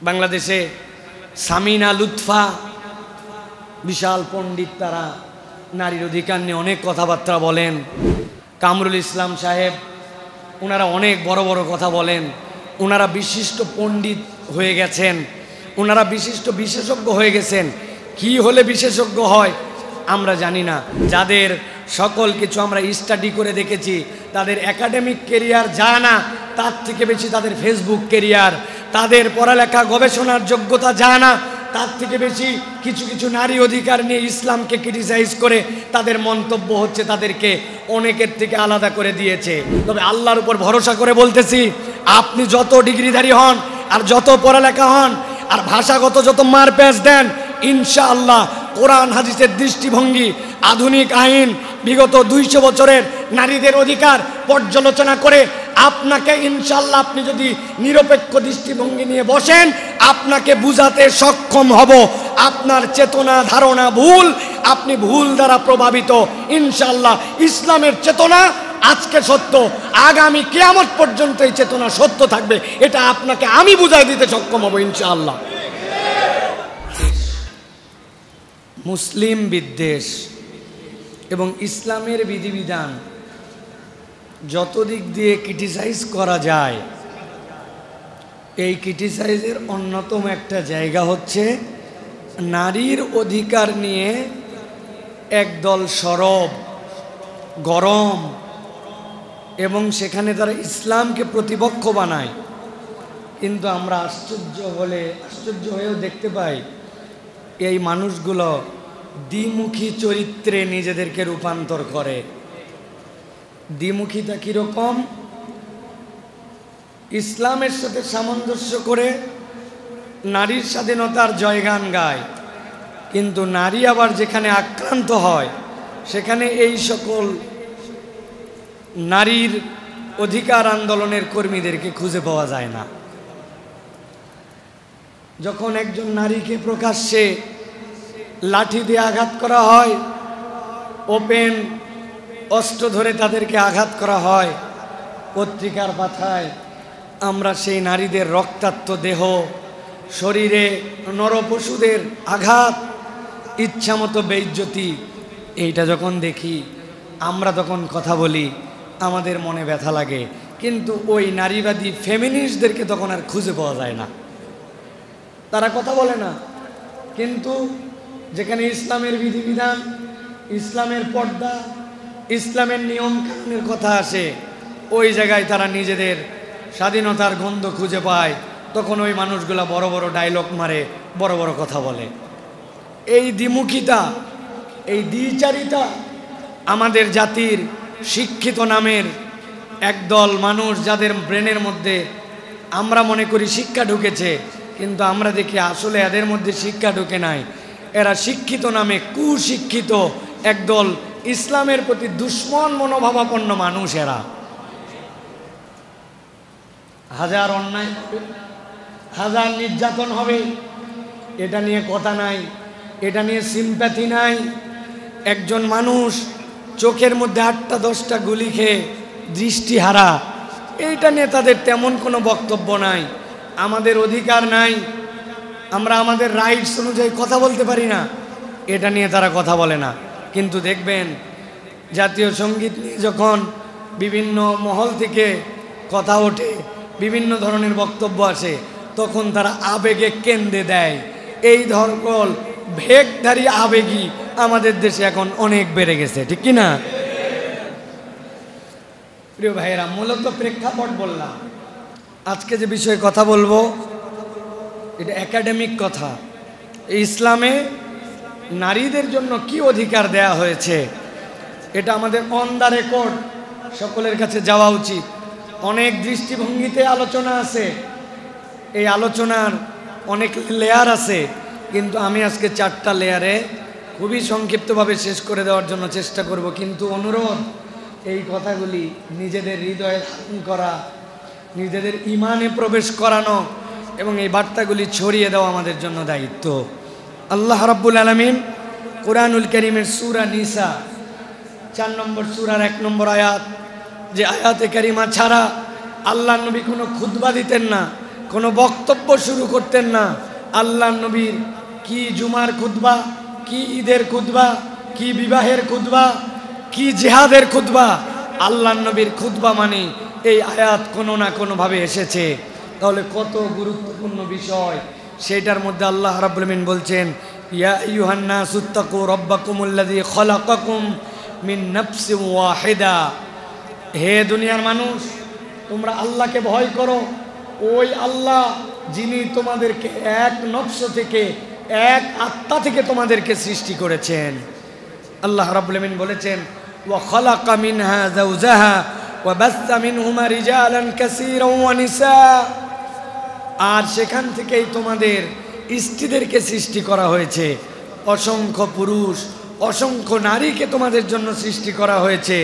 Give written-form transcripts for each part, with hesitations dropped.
বাংলাদেশে সামিনা লুৎফা বিশাল পণ্ডিত, তারা নারীর অধিকার নিয়ে অনেক কথাবার্তা বলেন। কামরুল ইসলাম সাহেব, ওনারা অনেক বড় বড় কথা বলেন। ওনারা বিশিষ্ট পণ্ডিত হয়ে গেছেন, ওনারা বিশিষ্ট বিশেষজ্ঞ হয়ে গেছেন। কি হলে বিশেষজ্ঞ হয় আমরা জানি না। যাদের সকল কিছু আমরা স্টাডি করে দেখেছি, তাদের একাডেমিক কেরিয়ার যায় না, তার থেকে বেশি তাদের ফেসবুক কেরিয়ার। তাদের পড়ালেখা গবেষণার যোগ্যতা যায় না, তার থেকে বেশি কিছু কিছু নারী অধিকার নিয়ে ইসলামকে ক্রিটিসাইজ করে তাদের মন্তব্য হচ্ছে তাদেরকে অনেকের থেকে আলাদা করে দিয়েছে। তবে আল্লাহর উপর ভরসা করে বলতেছি, আপনি যত ডিগ্রিধারী হন আর যত পড়ালেখা হন আর ভাষাগত যত মারপ্যাচ দেন, ইনশাআল্লাহ কোরআন হাদিসের দৃষ্টিভঙ্গি, আধুনিক আইন, বিগত 200 বছরের নারীদের অধিকার পর্যালোচনা করে আপনাকে ইনশাআল্লাহ, আপনি যদি নিরপেক্ষ দৃষ্টিভঙ্গি নিয়ে বসেন, আপনাকে বুঝাতে সক্ষম হব আপনার চেতনা ধারণা ভুল, আপনি ভুল দ্বারা প্রভাবিত। ইনশাআল্লাহ ইসলামের চেতনা আজকে সত্য, আগামী কিয়ামত পর্যন্ত এই চেতনা সত্য থাকবে, এটা আপনাকে আমি বুঝাই দিতে সক্ষম হব ইনশাআল্লাহ। মুসলিম বিদ্বেষ এবং ইসলামের বিধিবিধান যত দিক দিয়ে ক্রিটিসাইজ করা যায়, এই ক্রিটিসাইজের অন্যতম একটা জায়গা হচ্ছে নারীর অধিকার নিয়ে একদল সরব গরম, এবং সেখানে তারা ইসলামকে প্রতিপক্ষ বানায়। কিন্তু আমরা আশ্চর্য হয়েও দেখতে পাই এই মানুষগুলো দ্বিমুখী চরিত্রে নিজেদেরকে রূপান্তর করে। দ্বিমুখিতা কীরকম? ইসলামের সাথে সামঞ্জস্য করে নারীর স্বাধীনতার জয়গান গায়, কিন্তু নারী আবার যেখানে আক্রান্ত হয় সেখানে এই সকল নারীর অধিকার আন্দোলনের কর্মীদেরকে খুঁজে পাওয়া যায় না। যখন একজন নারীকে প্রকাশ্যে লাঠি দিয়ে আঘাত করা হয়, ওপেন অস্ত্র ধরে তাদেরকে আঘাত করা হয়, পত্রিকার পাতায় আমরা সেই নারীদের রক্তাক্ত দেহ, শরীরে নরপশুদের আঘাত, ইচ্ছামতো বেইজ্জতি, এইটা যখন দেখি আমরা তখন কথা বলি, আমাদের মনে ব্যথা লাগে। কিন্তু ওই নারীবাদী ফেমিনিস্টদেরকে তখন আর খুঁজে পাওয়া যায় না, তারা কথা বলে না। কিন্তু যেখানে ইসলামের বিধিবিধান, ইসলামের পর্দা, ইসলামের নিয়ম কানুনের কথা আসে, ওই জায়গায় তারা নিজেদের স্বাধীনতার গন্ধ খুঁজে পায়, তখন ওই মানুষগুলা বড় বড় ডায়লগ মারে, বড় বড় কথা বলে। এই দ্বিমুখিতা, এই দ্বিচারিতা আমাদের জাতির শিক্ষিত নামের একদল মানুষ, যাদের ব্রেনের মধ্যে আমরা মনে করি শিক্ষা ঢুকেছে, কিন্তু আমরা দেখি আসলে এদের মধ্যে শিক্ষা ঢুকে নাই। এরা শিক্ষিত নামে কুশিক্ষিত একদল ইসলামের প্রতি দুশ্মন মনোভাবাপন্ন মানুষ। এরা হাজার অন্যায় হবে, হাজার নির্যাতন হবে, এটা নিয়ে কথা নাই, এটা নিয়ে সিম্প্যাথি নাই। একজন মানুষ চোখের মধ্যে 8টা 10টা গুলি খেয়ে দৃষ্টিহারা, এইটা নিয়ে তাদের তেমন কোনো বক্তব্য নাই। আমাদের অধিকার নাই, আমরা আমাদের রাইটস অনুযায়ী কথা বলতে পারি না, এটা নিয়ে তারা কথা বলে না। কিন্তু দেখবেন জাতীয় সঙ্গীত নিয়ে যখন বিভিন্ন মহল থেকে কথা ওঠে, বিভিন্ন ধরনের বক্তব্য আসে, তখন তারা আবেগে কেন্দ্রে দেয়। এই ধরনের ভেগধারী আবেগী আমাদের দেশে এখন অনেক বেড়ে গেছে, ঠিক কি না? প্রিয় ভাইয়েরা, মূলত প্রেক্ষাপট বললাম। আজকে যে বিষয়ে কথা বলবো এটা একাডেমিক কথা। ইসলামে নারীদের জন্য কি অধিকার দেয়া হয়েছে, এটা আমাদের অন দ্য রেকর্ড সকলের কাছে যাওয়া উচিত। অনেক দৃষ্টিভঙ্গিতে আলোচনা আছে, এই আলোচনার অনেক লেয়ার আছে, কিন্তু আমি আজকে 4টা লেয়ারে খুবই সংক্ষিপ্তভাবে শেষ করে দেওয়ার জন্য চেষ্টা করব। কিন্তু অনুরোধ, এই কথাগুলি নিজেদের হৃদয়ে ধারণ করা, নিজেদের ইমানে প্রবেশ করানো এবং এই বার্তাগুলি ছড়িয়ে দেওয়া আমাদের জন্য দায়িত্ব। আল্লাহ রাব্বুল আলামিন কুরআনুল কারীমের সূরা নিসা 4 নম্বর সূরার 1 নম্বর আয়াত, যে আয়াতে কারিমা ছাড়া আল্লাহ নবী কোনো খুতবা দিতেন না, কোনো বক্তব্য শুরু করতেন না। আল্লাহ নবীর কি জুমার খুতবা, কি ঈদের খুতবা, কি বিবাহের খুতবা, কি জিহাদের খুতবা, আল্লাহ নবীর খুতবা মানে এই আয়াত কোনো না কোনোভাবে এসেছে। তাহলে কত গুরুত্বপূর্ণ বিষয়, সেটার মধ্যে আল্লাহ রাব্বুল আমিন বলছেন, ইয়া আইয়ুহান নাসু তাকু রাব্বাকুমুল্লাযী খালাকাকুম মিন নাফসিন ওয়াহিদা। হে দুনিয়ার মানুষ, তোমরা আল্লাহকে ভয় করো। ওই আল্লাহ যিনি তোমাদেরকে এক নফস থেকে, এক আত্মা থেকে তোমাদেরকে সৃষ্টি করেছেন। আল্লাহ রাব্বুল আমিন বলেছেন, ওয়া খালাকা মিনহা যাওজাহা ওয়া বাসসা মিনহুমা রিজালান কাসীরান ওয়া নিসা। আর সেখান থেকেই তোমাদের স্ত্রীদেরকে সৃষ্টি করা হয়েছে। অসংখ্য পুরুষ, অসংখ্য নারীকে তোমাদের জন্য সৃষ্টি করা হয়েছে।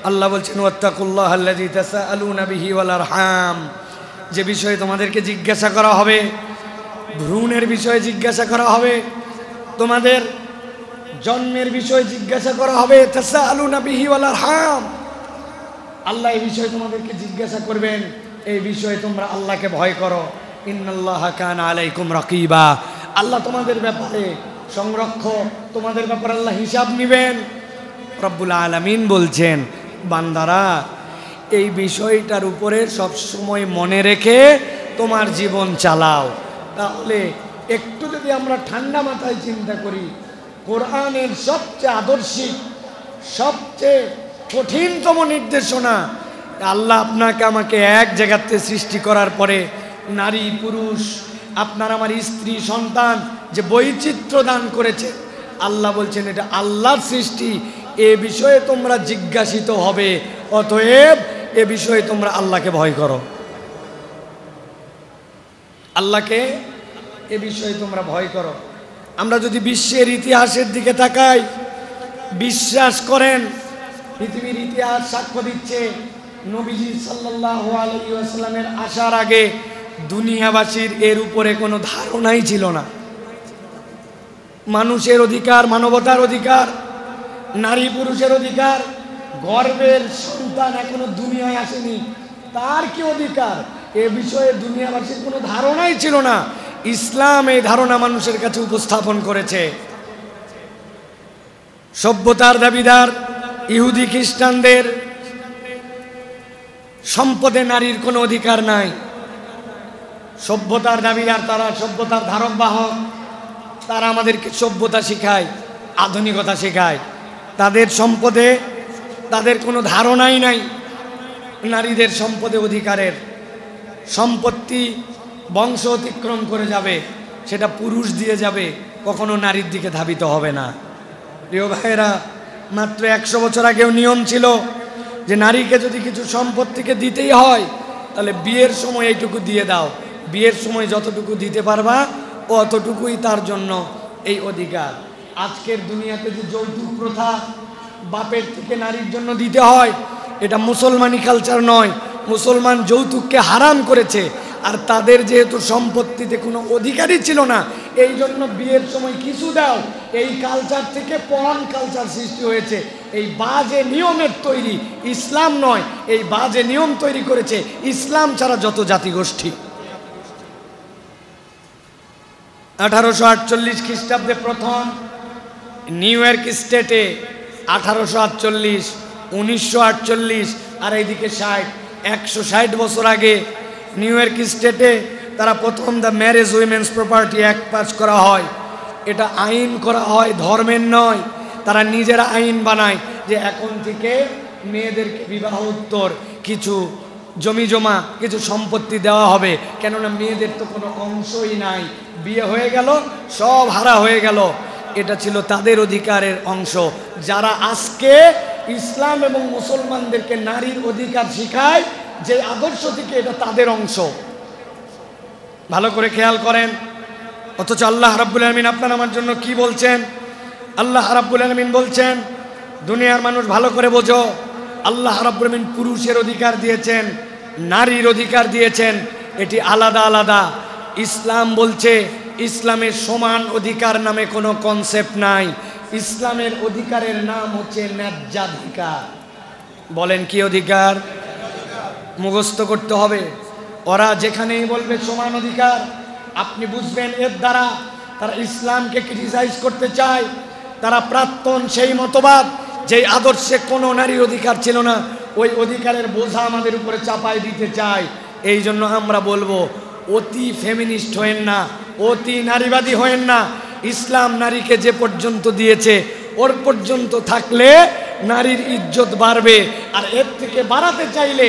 আল্লাহ বলছেন, ওয়াত্তাকুল্লাহ আল্লাযী তাসাআলুনা বিহি ওয়াল আরহাম। যে বিষয়ে তোমাদেরকে জিজ্ঞাসা করা হবে, ভ্রূণের বিষয়ে জিজ্ঞাসা করা হবে, তোমাদের জন্মের বিষয়ে জিজ্ঞাসা করা হবে। তাসাআলুনা বিহি ওয়াল আরহাম, আল্লাহ এই বিষয়ে তোমাদেরকে জিজ্ঞাসা করবেন। এই বিষয়ে তোমরা আল্লাহকে ভয় করো। ইন্নাল্লাহা কানা আলাইকুম রাকিবা, আল্লাহ তোমাদের ব্যাপারে সংরক্ষক, তোমাদের ব্যাপারে আল্লাহ হিসাব নেবেন। রব্বুল আলামিন বলছেন, বান্দারা এই বিষয়টার উপরে সবসময় মনে রেখে তোমার জীবন চালাও। তাহলে একটু যদি আমরা ঠান্ডা মাথায় চিন্তা করি, কোরআনের সবচেয়ে আদর্শিক, সবচেয়ে কঠিনতম নির্দেশনা, আল্লাহ আপনাকে আমাকে এক জায়গাতে সৃষ্টি করার পরে নারী পুরুষ, আপনার আমার স্ত্রী সন্তান যে বৈচিত্র্য দান করেছে, আল্লাহ বলছেন এটা আল্লাহর সৃষ্টি, এ বিষয়ে তোমরা জিজ্ঞাসিত হবে। অতএব এ বিষয়ে তোমরা আল্লাহকে ভয় করো। আল্লাহকে এ বিষয়ে তোমরা ভয় করো। আমরা যদি বিশ্বের ইতিহাসের দিকে তাকাই, বিশ্বাস করেন পৃথিবীর ইতিহাস সাক্ষ্য দিচ্ছে, নবীজি সাল্লাল্লাহু আলাইহি ওয়াসাল্লামের আসার আগে দুনিয়াবাসীর এর উপরে কোনো ধারণাই ছিল না। মানুষের অধিকার, মানবতার অধিকার, নারী পুরুষের অধিকার, গর্ভের সন্তান এখনো দুনিয়ায় আসেনি, তার কি অধিকার, এ বিষয়ে দুনিয়াবাসীর কোনো ধারণাই ছিল না। ইসলাম এই ধারণা মানুষের কাছে উপস্থাপন করেছে। সভ্যতার দাবিদার ইহুদি খ্রিস্টানদের সম্পদে নারীর কোনো অধিকার নাই। সভ্যতার দাবিদার তারা, সভ্যতার ধারক বাহক, তারা আমাদেরকে সভ্যতা শেখায়, আধুনিকতা শেখায়। তাদের সম্পদে তাদের কোনো ধারণাই নাই নারীদের সম্পদে অধিকারের। সম্পত্তি বংশ অতিক্রম করে যাবে, সেটা পুরুষ দিয়ে যাবে, কখনো নারীর দিকে ধাবিত হবে না। প্রিয় ভাইয়েরা, মাত্র 100 বছর আগেও নিয়ম ছিল যে নারীকে যদি কিছু সম্পত্তিকে দিতেই হয় তাহলে বিয়ের সময় এইটুকু দিয়ে দাও, বিয়ের সময় যতটুকু দিতে পারবা অতটুকুই তার জন্য এই অধিকার। আজকের দুনিয়াতে যে যৌতুক প্রথা বাপের থেকে নারীর জন্য দিতে হয়, এটা মুসলমানি কালচার নয়। মুসলমান যৌতুককে হারাম করেছে, আর তাদের যেহেতু সম্পত্তিতে কোনো অধিকারই ছিল না, এই জন্য বিয়ের সময় কিছু দাও, এই কালচার থেকে পর্ন কালচার সৃষ্টি হয়েছে। এই বাজে নিয়মের তৈরি, ইসলাম নয়, এই বাজে নিয়ম তৈরি করেছে ইসলাম ছাড়া যত জাতিগোষ্ঠী। 1848 খ্রিস্টাব্দে প্রথম নিউ ইয়র্ক স্টেটে, 1848, 1948, আর এইদিকে 60, 160 বছর আগে নিউ ইয়র্ক স্টেটে তারা প্রথম the marriage women's property act pass করা হয়। এটা আইন করা হয়, ধর্মের নয়। তারা নিজেরা আইন বানায় যে এখন থেকে মেয়েদেরকে বিবাহ উত্তর কিছু জমি জমা, কিছু সম্পত্তি দেওয়া হবে, কেননা মেয়েদের তো কোনো অংশই নাই, বিয়ে হয়ে গেল সব হারা হয়ে গেল। এটা ছিল তাদের অধিকারের অংশ। যারা আজকে ইসলাম এবং মুসলমানদেরকে নারীর অধিকার শিখায়, যে আদর্শ থেকে, এটা তাদের অংশ। ভালো করে খেয়াল করেন। অথচ আল্লাহ রাব্বুল আলামিন আপনার আমার জন্য কি বলছেন? আল্লাহ রাব্বুল আলামিন বলছেন, দুনিয়ার মানুষ ভালো করে বোঝো, আল্লাহ রাব্বুল আলামিন পুরুষের অধিকার দিয়েছেন, নারীর অধিকার দিয়েছেন, এটি আলাদা আলাদা। ইসলাম বলছে ইসলামের সমান অধিকার নামে কোনো কনসেপ্ট নাই। ইসলামের অধিকারের নাম হচ্ছে ন্যায্যাধিকার। বলেন কি অধিকার? মুখস্থ করতে হবে। ওরা যেখানেই বলবে সমান অধিকার, আপনি বুঝবেন এর দ্বারা তারা ইসলামকে ক্রিটিসাইজ করতে চায়। তারা প্রাক্তন সেই মতবাদ, যেই আদর্শে কোনো নারীর অধিকার ছিল না, ওই অধিকারের বোঝা আমাদের উপরে চাপাই দিতে চায়। এই জন্য আমরা বলবো, অতি ফেমিনিস্ট হয়েন না, অতি নারীবাদী হয়েন না। ইসলাম নারীকে যে পর্যন্ত দিয়েছে ওর পর্যন্ত থাকলে নারীর ইজ্জত বাড়বে, আর এর থেকে বাড়াতে চাইলে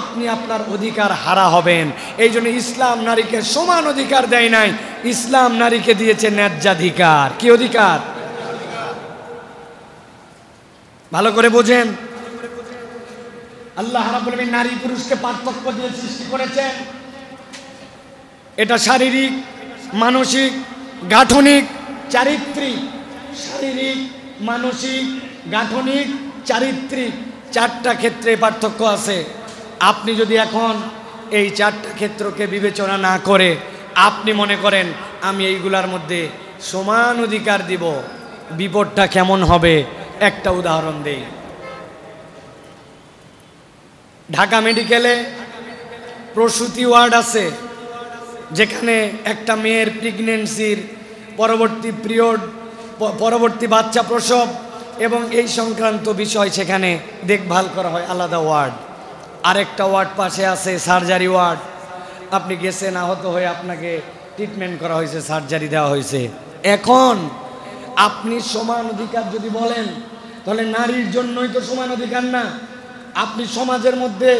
আপনি আপনার অধিকার হারা হবেন। এই জন্য ইসলাম নারীকে সমান অধিকার দেয় নাই, ইসলাম নারীকে দিয়েছে ন্যায্যাধিকার। কি অধিকার? ভালো করে বোঝেন। আল্লাহ রাব্বুল আলামিন নারী পুরুষকে পার্থক্য দিয়ে সৃষ্টি করেছেন। এটা শারীরিক, মানসিক, গাঠনিক, চারিত্রিক। শারীরিক, মানসিক, গাঠনিক, চারিত্রিক, চারটা ক্ষেত্রে পার্থক্য আছে। আপনি যদি এখন এই চারটা ক্ষেত্রকে বিবেচনা না করে আপনি মনে করেন আমি এইগুলার মধ্যে সমান অধিকার দিব, বিপদটা কেমন হবে একটা উদাহরণ দেই। ঢাকা মেডিকেলে প্রসূতি ওয়ার্ড আছে, যেখানে একটা মেয়ের প্রেগন্যান্সির পরবর্তী পিরিয়ড, পরবর্তী বাচ্চা প্রসব এবং এই সংক্রান্ত বিষয় সেখানে দেখভাল করা হয়, আলাদা ওয়ার্ড। আরেকটা ওয়ার্ড পাশে আছে সার্জারি ওয়ার্ড। আপনি গেছেন, আহত হয়ে আপনাকে ট্রিটমেন্ট করা হয়েছে, সার্জারি দেওয়া হয়েছে। এখন আপনি সমান অধিকার যদি বলেন, তাহলে নারীর জন্যই তো সমান অধিকার না। আপনি সমাজের মধ্যে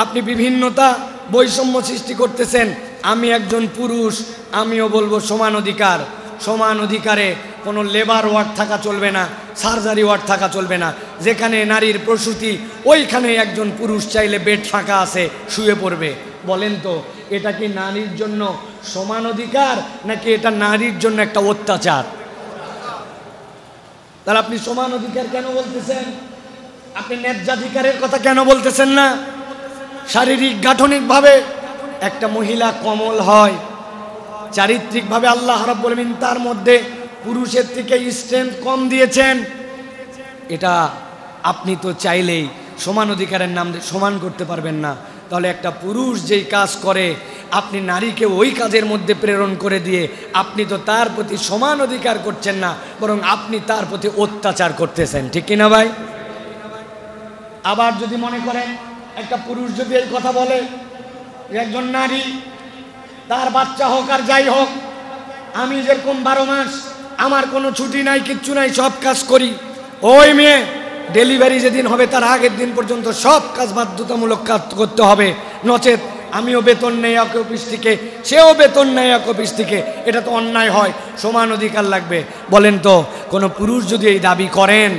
আপনি বিভিন্নতা, বৈষম্য সৃষ্টি করতেছেন। আমি একজন পুরুষ, আমিও বলবো সমান অধিকার। সমান অধিকারে কোনো লেবার ওয়ার্ড থাকা চলবে না, সার্জারি ওয়ার্ড থাকা চলবে না। যেখানে নারীর প্রসূতি, ওইখানে একজন পুরুষ চাইলে বেড ফাঁকা আছে, শুয়ে পড়বে। বলেন তো, এটা কি নারীর জন্য সমান অধিকার, নাকি এটা নারীর জন্য একটা অত্যাচার? তাহলে আপনি সমান অধিকার কেন বলতেছেন? আপনি ন্যায্যাধিকারের কথা কেন বলতেছেন না? শারীরিক, গাঠনিকভাবে একটা মহিলা কোমল হয়, চারিত্রিকভাবে আল্লাহ রাব্বুল আলামিন তার মধ্যে পুরুষের থেকে স্ট্রেংথ কম দিয়েছেন। এটা আপনি তো চাইলেই সমান অধিকারের নাম সমান করতে পারবেন না। তাহলে একটা পুরুষ যেই কাজ করে, আপনি নারীকে ওই কাজের মধ্যে প্রেরণ করে দিয়ে আপনি তো তার প্রতি সমান অধিকার করছেন না, বরং আপনি তার প্রতি অত্যাচার করতেছেন। ঠিক কিনা ভাই? আবার যদি মনে করেন একটা পুরুষ যদি এই কথা বলে, একজন নারী তার বাচ্চা হোক আর যাই হোক, আমি যেরকম 12 মাস আমার কোনো ছুটি নাই, কিচ্ছু নাই, সব কাজ করি, ওই মেয়ে ডেলিভারি যেদিন হবে তার আগের দিন পর্যন্ত সব কাজ বাধ্যতামূলক কাজ করতে হবে, নচেত আমিও বেতন নেই এক অফিস থেকে, সেও বেতন নেই এক অফিস থেকে। এটা তো অন্যায় হয়, সমান অধিকার লাগবে। বলেন তো, কোনো পুরুষ যদি এই দাবি করেন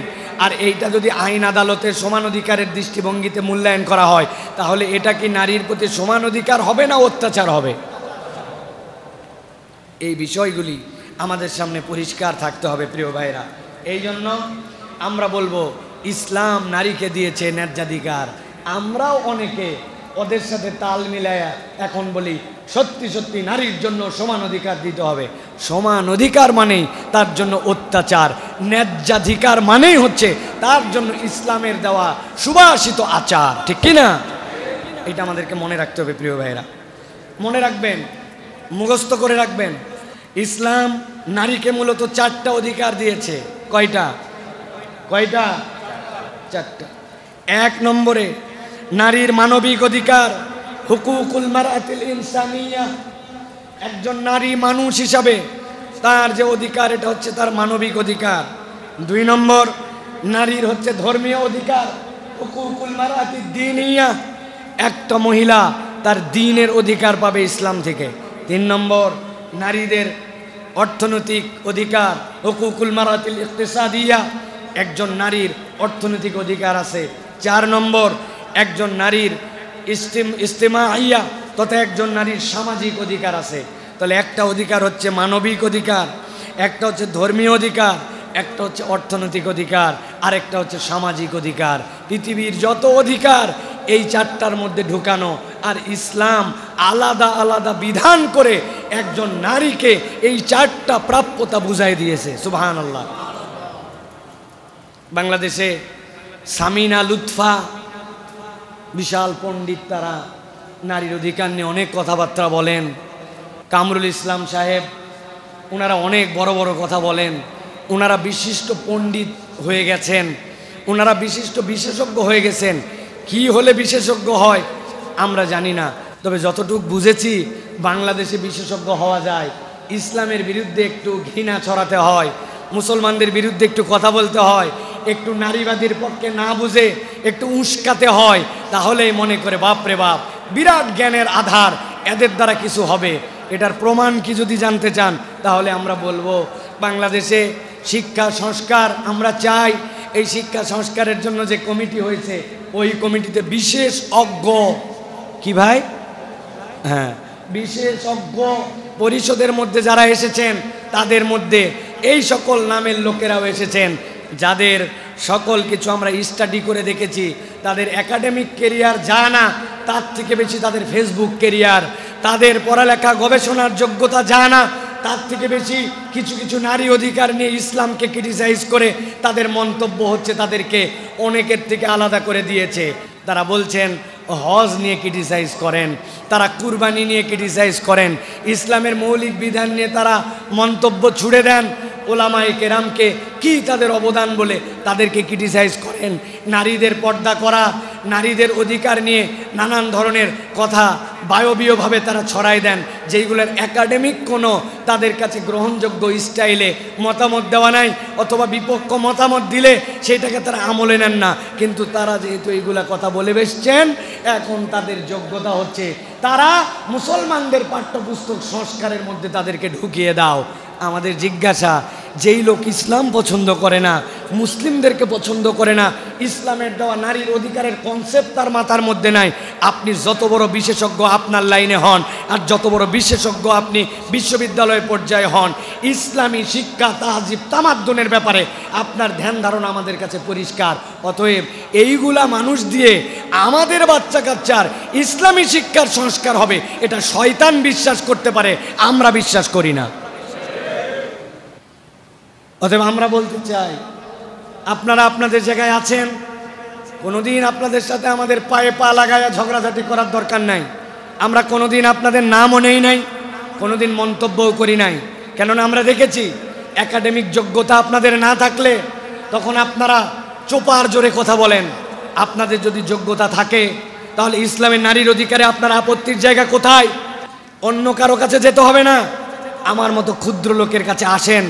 আর এইটা যদি আইন আদালতের সমান অধিকারের দৃষ্টিভঙ্গিতে মূল্যায়ন করা হয়, তাহলে এটা কি নারীর প্রতি সমান অধিকার হবে না অত্যাচার হবে? এই বিষয়গুলি আমাদের সামনে পরিষ্কার থাকতে হবে প্রিয় ভাইরা। এই জন্য আমরা বলবো, ইসলাম নারীকে দিয়েছে ন্যায্যাধিকার। আমরাও অনেকে ওদের সাথে তাল মিলায়া এখন বলি সত্যি সত্যি নারীর জন্য সমান অধিকার দিতে হবে। সমান অধিকার মানেই তার জন্য অত্যাচার, ন্যায্যাধিকার মানেই হচ্ছে তার জন্য ইসলামের দেওয়া সুভাষিত আচার। ঠিক কিনা? এটা আমাদেরকে মনে রাখতে হবে প্রিয় ভাইরা। মনে রাখবেন, মুখস্থ করে রাখবেন, ইসলাম নারীকে মূলত 4টা অধিকার দিয়েছে। কয়টা? কয়টা? 4টা। 1 নম্বরে নারীর মানবিক অধিকার, হুকুকুল মারআতিল ইনসানিয়া। একজন নারী মানুষ হিসাবে তার যে অধিকার, এটা হচ্ছে তার মানবিক অধিকার। 2 নম্বর, নারীর হচ্ছে ধর্মীয় অধিকার, হুকুকুল মারআতিদ দীনিয়া। একটা মহিলা তার দ্বীনের অধিকার পাবে ইসলাম থেকে। 3 নম্বর, নারীদের অর্থনৈতিক অধিকার, হুকুকুল মারআতিল ইকতিসাদিয়া। একজন নারীর অর্থনৈতিক অধিকার আছে। 4 নম্বর, একজন নারীর ইস্তেমাইয়া তথা একজন নারীর সামাজিক অধিকার আছে। তাহলে একটা অধিকার হচ্ছে মানবিক অধিকার, একটা হচ্ছে ধর্মীয় অধিকার, একটা হচ্ছে অর্থনৈতিক অধিকার, আর একটা হচ্ছে সামাজিক অধিকার। পৃথিবীর যত অধিকার এই 4টার মধ্যে ঢুকানো, আর ইসলাম আলাদা আলাদা বিধান করে একজন নারীকে এই 4টা প্রাপ্যতা বুঝাই দিয়েছে। সুবহানাল্লাহ। বাংলাদেশে সামিনা লুৎফা, বিশাল পণ্ডিত, তারা নারীর অধিকার নিয়ে অনেক কথাবার্তা বলেন। কামরুল ইসলাম সাহেব ওনারা অনেক বড় বড় কথা বলেন। ওনারা বিশিষ্ট পণ্ডিত হয়ে গেছেন, ওনারা বিশিষ্ট বিশেষজ্ঞ হয়ে গেছেন। কি হলে বিশেষজ্ঞ হয় আমরা জানি না, তবে যতটুকু বুঝেছি বাংলাদেশে বিশেষজ্ঞ হওয়া যায়। ইসলামের বিরুদ্ধে একটু ঘৃণা ছড়াতে হয়, মুসলমানদের বিরুদ্ধে একটু কথা বলতে হয়, একটু নারীবাদীর পক্ষে না বুঝে একটু উস্কাতে হয়, তাহলেই মনে করে বাপরে বাপ বিরাট জ্ঞানের আধার, এদের দ্বারা কিছু হবে। এটার প্রমাণ কি যদি জানতে চান তাহলে আমরা বলবো বাংলাদেশে শিক্ষা সংস্কার আমরা চাই। এই শিক্ষা সংস্কারের জন্য যে কমিটি হয়েছে ওই কমিটিতে বিশেষজ্ঞ, কি ভাই, হ্যাঁ বিশেষজ্ঞ পরিষদের মধ্যে যারা এসেছেন তাদের মধ্যে এই সকল নামের লোকেরাও এসেছেন, যাদের সকল কিছু আমরা স্টাডি করে দেখেছি। তাদের একাডেমিক কেরিয়ার যা না তার থেকে বেশি তাদের ফেসবুক কেরিয়ার, তাদের পড়ালেখা গবেষণার যোগ্যতা যা না তার থেকে বেশি কিছু কিছু নারী অধিকার নিয়ে ইসলামকে ক্রিটিসাইজ করে তাদের মন্তব্য হচ্ছে তাদেরকে অনেকের থেকে আলাদা করে দিয়েছে। তারা বলছেন হজ নিয়ে ক্রিটিসাইজ করেন, তারা কুরবানি নিয়ে ক্রিটিসাইজ করেন, ইসলামের মৌলিক বিধান নিয়ে তারা মন্তব্য ছুড়ে দেন। ওলামায়ে কেরামকে কি তাদের অবদান বলে তাদেরকে ক্রিটিসাইজ করেন। নারীদের পর্দা করা, নারীদের অধিকার নিয়ে নানান ধরনের কথা বায়বীয়ভাবে তারা ছড়াই দেন, যেইগুলোর একাডেমিক কোনো তাদের কাছে গ্রহণযোগ্য স্টাইলে মতামত দেওয়া নাই, অথবা বিপক্ষ মতামত দিলে সেইটাকে তারা আমলে নেন না। কিন্তু তারা যেহেতু এইগুলা কথা বলে বেসছেন, এখন তাদের যোগ্যতা হচ্ছে তারা মুসলমানদের পাঠ্যপুস্তক সংস্কারের মধ্যে তাদেরকে ঢুকিয়ে দাও। আমাদের জিজ্ঞাসা, যেই লোক ইসলাম পছন্দ করে না, মুসলিমদেরকে পছন্দ করে না, ইসলামের দেওয়া নারীর অধিকারের কনসেপ্ট তার মাথার মধ্যে নাই, আপনি যত বড় বিশেষজ্ঞ আপনার লাইনে হন আর যত বড় বিশেষজ্ঞ আপনি বিশ্ববিদ্যালয় পর্যায়ে হন, ইসলামী শিক্ষা তাহজিব তামাদ্দুনের ব্যাপারে আপনার ধ্যান ধারণা আমাদের কাছে পরিষ্কার। অতএব এইগুলা মানুষ দিয়ে আমাদের বাচ্চা কাচ্চার ইসলামী শিক্ষার সংস্কার হবে, এটা শয়তান বিশ্বাস করতে পারে, আমরা বিশ্বাস করি না। অতএব আমরা বলতে চাই, আপনারা আপনাদের জায়গায় আছেন, কোনোদিন আপনাদের সাথে আমাদের পায়ে পা লাগায়া ঝগড়াঝাটি করার দরকার নাই। আমরা কোনোদিন আপনাদের নামও নেই নাই, কোনোদিন মন্তব্যও করি নাই। কেননা আমরা দেখেছি একাডেমিক যোগ্যতা আপনাদের না থাকলে তখন আপনারা চোপার জোরে কথা বলেন। আপনাদের যদি যোগ্যতা থাকে তাহলে ইসলামের নারীর অধিকারে আপনার আপত্তির জায়গা কোথায়? অন্য কারো কাছে যেতে হবে না, আমার মতো ক্ষুদ্র লোকের কাছে আসেন,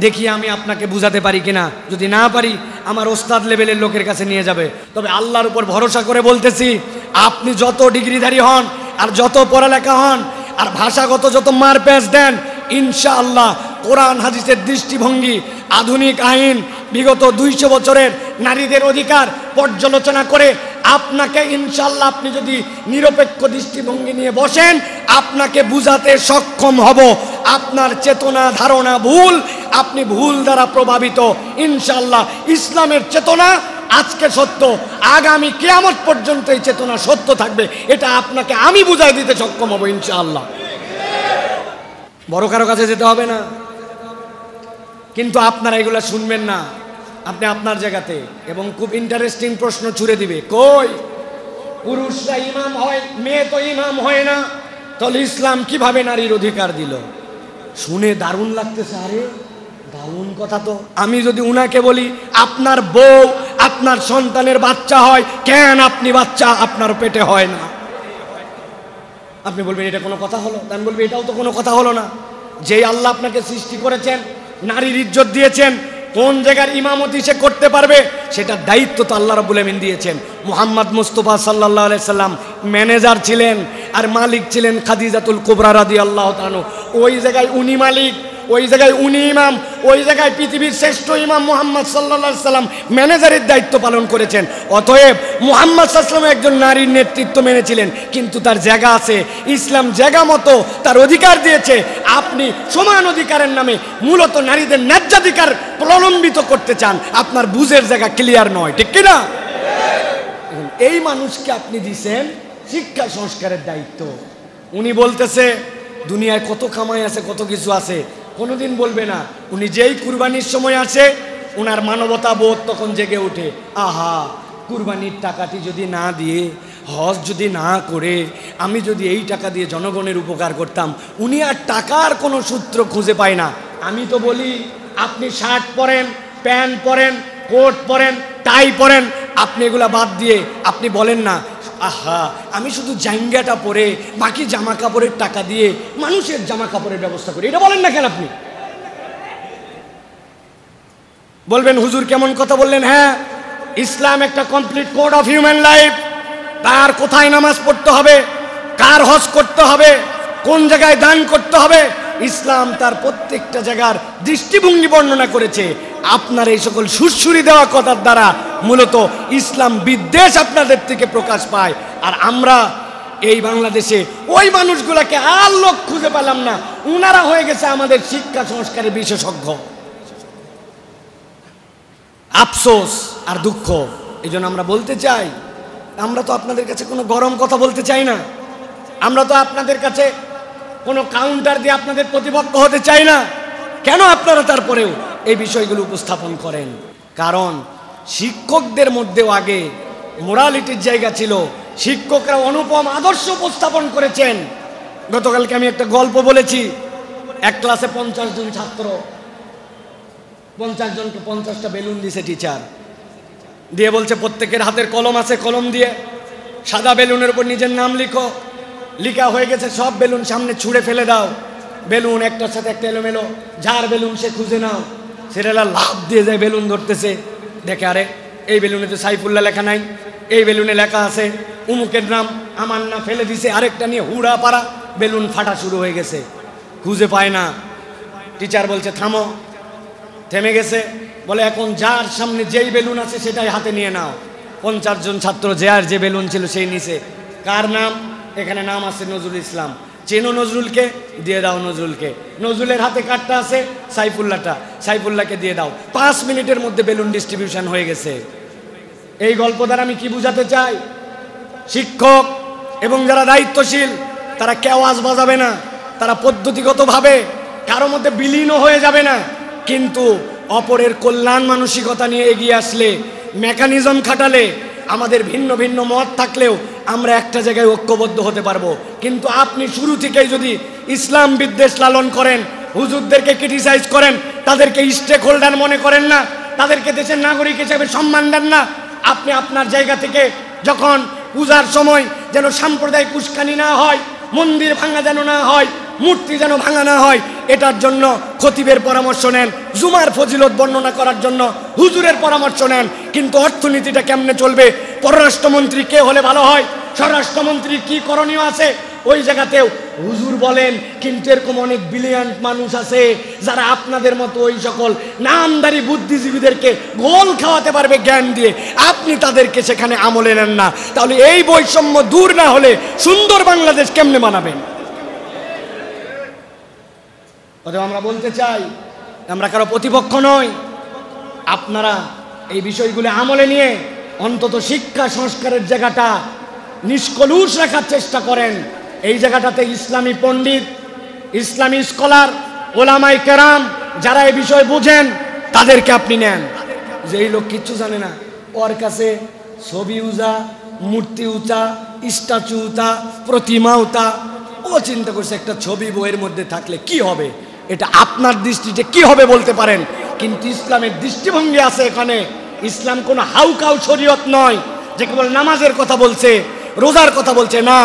দেখি আমি আপনাকে বুঝাতে পারি কিনা। যদি না পারি আমার ওস্তাদ লেভেলের লোকের কাছে নিয়ে যাবে। তবে আল্লাহর উপর ভরসা করে বলতেছি, আপনি যত ডিগ্রিধারী হন আর যত পড়ালেখা হন আর ভাষাগত যত মারপ্যাচ দেন, ইনশাআল্লাহ কোরআন হাদিসের দৃষ্টিভঙ্গি, আধুনিক আইন, বিগত 200 বছরের নারীদের অধিকার পর্যালোচনা করে আপনাকে ইনশাআল্লাহ, আপনি যদি নিরপেক্ষ দৃষ্টিভঙ্গি নিয়ে বসেন, আপনাকে বুঝাতে সক্ষম হব। আপনার চেতনা ধারণা ভুল, আপনি ভুল দ্বারা প্রভাবিত। ইনশাআল্লাহ ইসলামের চেতনা আজকে সত্য, আগামী কিয়ামত পর্যন্ত এই চেতনা সত্য থাকবে, এটা আপনাকে আমি বুঝাই দিতে সক্ষম হব ইনশাআল্লাহ। বড় কারো কাছে যেতে হবে না। কিন্তু আপনারা এগুলো শুনবেন না, আপনি আপনার জায়গাতে। এবং খুব ইন্টারেস্টিং প্রশ্ন ছুড়ে দিবে, কই পুরুষরা ইমাম হয়, মেয়ে তো ইমাম হয় না, তাহলে ইসলাম কিভাবে নারীর অধিকার দিল? শুনে দারুণ লাগতেছে, আরে দারুণ কথা তো। আমি যদি উনাকে বলি আপনার বউ, আপনার সন্তানের বাচ্চা হয়, কেন আপনি বাচ্চা আপনার পেটে হয় না? আপনি বলবেন এটা কোনো কথা হলো? আমি বলবো এটাও তো কোনো কথা হলো না। যেই আল্লাহ আপনাকে সৃষ্টি করেছেন, নারীর ইজ্জত দিয়েছেন, কোন জায়গার ইমামতি সে করতে পারবে সেটার দায়িত্ব তো আল্লাহ রাব্বুল আমিন দিয়েছেন। মুহাম্মদ মুস্তাফা সাল্লাল্লাহু আলাইহি সাল্লাম ম্যানেজার ছিলেন আর মালিক ছিলেন খাদিজাতুল কুবরা রাদিয়াল্লাহু তাআলা। ওই জায়গায় উনি মালিক, ওই জায়গায় উনি ইমাম, ওই জায়গায় পৃথিবীর শ্রেষ্ঠ ইমাম মুহাম্মদ সাল্লাল্লাহু আলাইহি সাল্লাম ম্যানেজারের দায়িত্ব পালন করেছেন। অতএব মুহাম্মদ সাল্লাল্লাহু আলাইহি সাল্লাম একজন নারীর নেতৃত্ব মেনেছিলেন, কিন্তু তার জায়গা আছে, ইসলাম জায়গা মতো তার অধিকার দিয়েছে। আপনি সমান অধিকারের নামে মূলত নারীদের ন্যায্যাধিকার প্রলম্বিত করতে চান, আপনার বুঝের জায়গা ক্লিয়ার নয়, ঠিক কিনা? এই মানুষকে আপনি দিয়েছেন শিক্ষা সংস্কারের দায়িত্ব। উনি বলতেছে দুনিয়ায় কত কামাই আছে, কত কিছু আছে, কোনোদিন বলবে না। উনি যেই কুরবানির সময় আসে উনার মানবতা বোধ তখন জেগে ওঠে, আহা কুরবানির টাকাটি যদি না দিয়ে হজ যদি না করে আমি যদি এই টাকা দিয়ে জনগণের উপকার করতাম, উনি আর টাকার কোনো সূত্র খুঁজে পায় না। আমি তো বলি আপনি শার্ট পরেন, প্যান্ট পরেন, কোট পরেন, টাই পরেন, আপনি এগুলা বাদ দিয়ে আপনি বলেন না আহা আমি শুধু জাঙ্গাটা পরে বাকি জামা কাপড়ের টাকা দিয়ে মানুষের জামা কাপড়ের ব্যবস্থা করি, এটা বলেন না কেন? আপনি বলবেন হুজুর কেমন কথা বললেন। হ্যাঁ, ইসলাম একটা complete code of human life. তার কোথায় নামাজ পড়তে হবে, কার হজ করতে হবে, কোন জায়গায় দান করতে হবে, ইসলাম তার প্রত্যেকটা জায়গার দৃষ্টিভঙ্গি বর্ণনা করেছে। আপনার এই সকল সুরসুরি দেওয়া কথার দ্বারা মূলত ইসলাম বিদ্বেষ আপনাদের থেকে প্রকাশ পায়। আর আমরা এই বাংলাদেশে ওই মানুষগুলোকে আর লোক খুঁজে পেলাম না, উনারা হয়ে গেছে আমাদের শিক্ষা সংস্কারের বিশেষজ্ঞ। আফসোস আর দুঃখ। এই জন্য আমরা বলতে চাই, আমরা তো আপনাদের কাছে কোনো গরম কথা বলতে চাই না, আমরা তো আপনাদের কাছে কোনো কাউন্টার দিয়ে আপনাদের প্রতিপক্ষ হতে চাই না। কেন আপনারা তারপরেও এই বিষয়গুলো উপস্থাপন করেন? কারণ শিক্ষকদের মধ্যেও আগে মোরালিটির জায়গা ছিল, শিক্ষকরা অনুপম আদর্শ উপস্থাপন করেছেন। গতকালকে আমি একটা গল্প বলেছি, এক ক্লাসে 50 জন ছাত্র, 50 জনকে 50টা বেলুন দিয়েছে টিচার, দিয়ে বলছে প্রত্যেকের হাতের কলম আছে, কলম দিয়ে সাদা বেলুনের উপর নিজের নাম লিখো। লিখা হয়ে গেছে, সব বেলুন সামনে ছুঁড়ে ফেলে দাও। বেলুন একটার সাথে একটা এলোমেলো, যার বেলুন সে খুঁজে নাও। সেটা লাভ দিয়ে যায়, বেলুন ধরতেছে, দেখে আরে এই বেলুনে তো সাইফুল্লাহ লেখা নাই, এই বেলুনে লেখা আছে উমুকের নাম, আমার না, ফেলে দিছে। আরেকটা নিয়ে হুড়া পাড়া, বেলুন ফাটা শুরু হয়ে গেছে, খুঁজে পায় না। টিচার বলছে থামো, থেমে গেছে, বলে এখন যার সামনে যেই বেলুন আছে সেটাই হাতে নিয়ে নাও। 50 জন ছাত্র যার যে বেলুন ছিল সেই নিছে। কার নাম? এখানে নাম আছে নজরুল ইসলাম। চেনো নজরুলকে? দিয়ে দাও নজরুলকে। নজরুলের হাতে কার্ডটা আছে, সাইফুল্লাহটা, সাইফুল্লাহকে দিয়ে দাও। 5 মিনিটের মধ্যে বেলুন ডিস্ট্রিবিউশন হয়ে গেছে। এই গল্প দ্বারা আমি কি বুঝাতে চাই? শিক্ষক এবং যারা দায়িত্বশীল তারা কেওয়াজ বাজাবে না, তারা পদ্ধতিগতভাবে কারো মধ্যে বিলীন হয়ে যাবে না, কিন্তু অপরের কল্যাণ মানসিকতা নিয়ে এগিয়ে আসলে, মেকানিজম খাটালে, আমাদের ভিন্ন ভিন্ন মত থাকলেও আমরা একটা জায়গায় ঐক্যবদ্ধ হতে পারবো। কিন্তু আপনি শুরু থেকেই যদি ইসলাম বিদ্বেষ লালন করেন, হুজুরদেরকে ক্রিটিসাইজ করেন, তাদেরকে স্টেক হোল্ডার মনে করেন না, তাদেরকে দেশের নাগরিক হিসেবে সম্মান দেন না, আপনি আপনার জায়গা থেকে যখন পূজার সময় যেন সাম্প্রদায়িক উস্কানি না হয়, মন্দির ভাঙা যেন না হয়, মূর্তি যেন ভাঙা না হয়, এটার জন্য খতিবের পরামর্শ নেন, জুমার ফজিলত বর্ণনা করার জন্য হুজুরের পরামর্শ নেন। কিন্তু অর্থনীতিটা কেমনে চলবে, পররাষ্ট্রমন্ত্রী কে হলে ভালো হয়, স্বরাষ্ট্রমন্ত্রীর কি করণীয় আছে, ওই জায়গাতেও হুজুর বলেন। কিন্তু এরকম অনেক ব্রিলিয়ান্ট মানুষ আছে যারা আপনাদের মতো ওই সকল নামদারি বুদ্ধিজীবীদেরকে গোল খাওয়াতে পারবে জ্ঞান দিয়ে, আপনি তাদেরকে সেখানে আমলে নেন না। তাহলে এই বৈষম্য দূর না হলে সুন্দর বাংলাদেশ কেমনে বানাবেন? অতএব আমরা বলতে চাই, আমরা কারো প্রতিপক্ষ নই। আপনারা এই বিষয়গুলো আমলে নিয়ে অন্তত শিক্ষা সংস্কারের জায়গাটা নিষ্কলুষ রাখার চেষ্টা করেন। এই জায়গাটাতে ইসলামী পণ্ডিত, ইসলামী স্কলার, ওলামায়ে কেরাম যারা এই বিষয় বুঝেন তাদেরকে আপনি নেন। যে এই লোক কিচ্ছু জানে না, ওর কাছে ছবি উঁচা, মূর্তি উঁচা, স্ট্যাচু উঁচা, প্রতিমা উঁচা, ও চিন্তা করছে একটা ছবি বইয়ের মধ্যে থাকলে কি হবে, এটা আপনার দৃষ্টিতে কি হবে বলতে পারেন, কিন্তু ইসলামের দৃষ্টিভঙ্গি আছে এখানে। ইসলাম কোনো হাউকাউ শরীয়ত নয় যে কেবল নামাজের কথা বলছে, রোজার কথা বলছে না।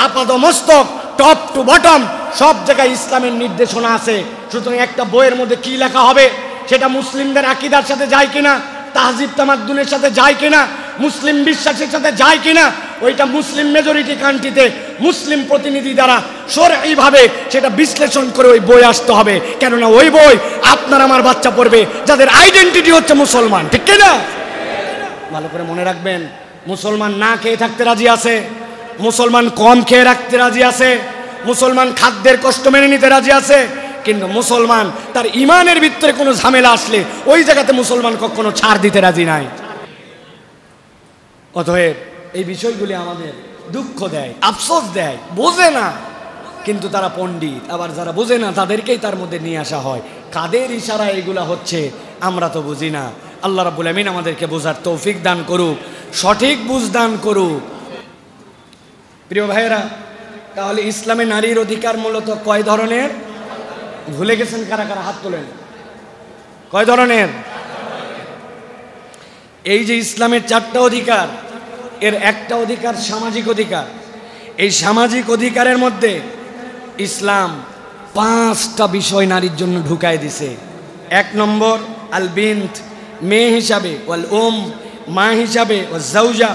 আপাদ মস্তক, টপ টু বটম সব জায়গায় ইসলামের নির্দেশনা আছে। সুতরাং একটা বইয়ের মধ্যে কি লেখা হবে সেটা মুসলিমদের আকীদার সাথে যায় কিনা, তাহজিব তামাদ্দুনের সাথে যায় কিনা, মুসলিম বিশ্বাসের সাথে যায় কিনা, ওইটা মুসলিম মেজরিটি কান্ট্রিতে মুসলিম প্রতিনিধি দ্বারা শরঈভাবে সেটা বিশ্লেষণ করে ওই বই আসতে হবে। কেননা ওই বই আপনার আমার বাচ্চা পড়বে যাদের আইডেন্টিটি হচ্ছে মুসলমান, ঠিক কিনা? ভালো করে মনে রাখবেন, মুসলমান না খেয়ে থাকতে রাজি আছে, মুসলমান কম খেয়ে রাখতে রাজি আছে, মুসলমান খাদ্যের কষ্ট মেনে নিতে রাজি আছে, কিন্তু মুসলমান তার ইমানের ভিতরে কোনো ঝামেলা আসলে ওই জায়গাতে মুসলমান কখনো ছাড় দিতে রাজি নাই। অতএব এই বিষয়গুলি আমাদের দুঃখ দেয়, আফসোস দেয়, বোঝে না, কিন্তু তারা পণ্ডিত, আবার যারা বোঝে না তাদেরকেই তার মধ্যে নিয়ে আসা হয়। কাদের ইশারা এগুলা হচ্ছে আমরা তো বুঝি না। আল্লাহ রাব্বুল আমিন আমাদেরকে বোঝার তৌফিক দান করুক, সঠিক বুঝ দান করুক। প্রিয় ভাইয়েরা, তাহলে ইসলামে নারীর অধিকার মূলত কয় ধরনের? ভুলে গেছেন কারা কারা? হাত তোলেন। কয় ধরনের? এই যে ইসলামের 4টা অধিকার, এর একটা অধিকার সামাজিক অধিকার। এই সামাজিক অধিকারের মধ্যে ইসলাম 5টা বিষয় নারীর জন্য ঢুকায় দিছে। 1 নম্বর আল বিনত, মেয়ে হিসাবে, ওয়াল মা হিসাবে, ওয়াল জাওজা,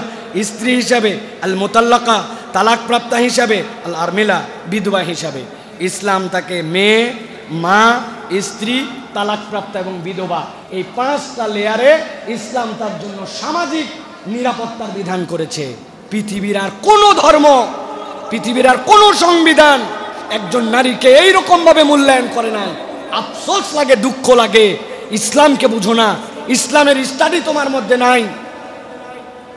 স্ত্রী হিসাবে, আল মুতাল্লাকা, তালাকপ্রাপ্তা হিসাবে, আল আরমিলা, বিধবা হিসাবে। ইসলাম তাকে মেয়ে, মা, স্ত্রী, তালাকপ্রাপ্তা এবং বিধবা, এই 5টা লেয়ারে ইসলাম তার জন্য সামাজিক নিরাপত্তার বিধান করেছে। পৃথিবীর আর কোনো ধর্ম, পৃথিবীর আর কোনো সংবিধান একজন নারীকে এইরকম ভাবে মূল্যায়ন করে নাই। আফসোস লাগে, দুঃখ লাগে, ইসলামকে বুঝো না, ইসলামের স্টাডি তোমার মধ্যে নাই।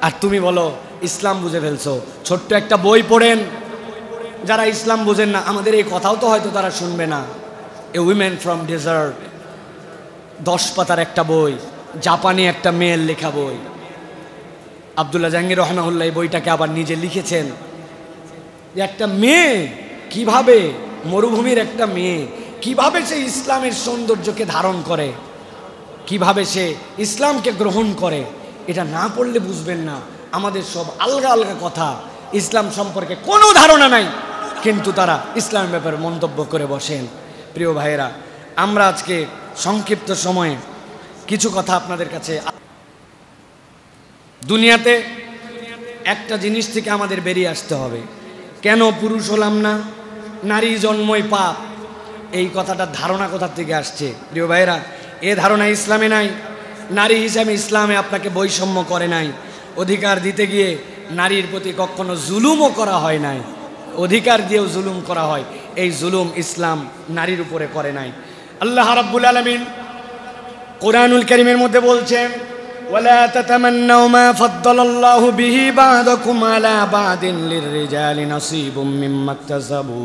আর তুমি বলো ইসলাম বুঝে ফেলছো। ছোট্ট একটা বই পড়েন, যারা ইসলাম বুঝেন না, আমাদের এই কথাও তো হয়তো তারা শুনবে না। এ উইমেন ফ্রম ডেজার্ট, 10 পাতার একটা বই, জাপানি একটা মেয়ের লেখা বই। আব্দুল্লাহ জাহাঙ্গীর রহমাহুল্লাহ এই বইটাকে আবার নিজে লিখেছেন। একটা মেয়ে কিভাবে, মরুভূমির একটা মেয়ে কিভাবে সে ইসলামের সৌন্দর্যকে ধারণ করে, কিভাবে সে ইসলামকে গ্রহণ করে, এটা না পড়লে বুঝবেন না। আমাদের সব আলগা আলগা কথা, ইসলাম সম্পর্কে কোনো ধারণা নাই, কিন্তু তারা ইসলামের ব্যাপারে মন্তব্য করে বসেন। প্রিয় ভাইয়েরা, আমরা আজকে সংক্ষিপ্ত সময়ে কিছু কথা আপনাদের কাছে। দুনিয়াতে একটা জিনিস থেকে আমাদের বেরিয়ে আসতে হবে। কেন পুরুষ হলাম না, নারী জন্মই পাপ, এই কথাটার ধারণা কোথা থেকে আসছে? প্রিয় ভাইয়েরা, এ ধারণা ইসলামে নাই। নারী হিসাবে ইসলামে আপনাকে বৈষম্য করে নাই। অধিকার দিতে গিয়ে নারীর প্রতি কখনো জুলুমও করা হয় নাই, অধিকার দিয়েও জুলুম করা হয়। এই জুলুম ইসলাম নারীর উপরে করে নাই। আল্লাহ রাব্বুল আলামিন কোরআনুল কারীমের মধ্যে বলছেন, ওয়ালা তাতামান্নাউ মা ফাদ্দালাল্লাহু বিহি বা'দাকুম আলা বা'দিন লিররিজালি নাসীবুম মিম্মা ইকতাসাবু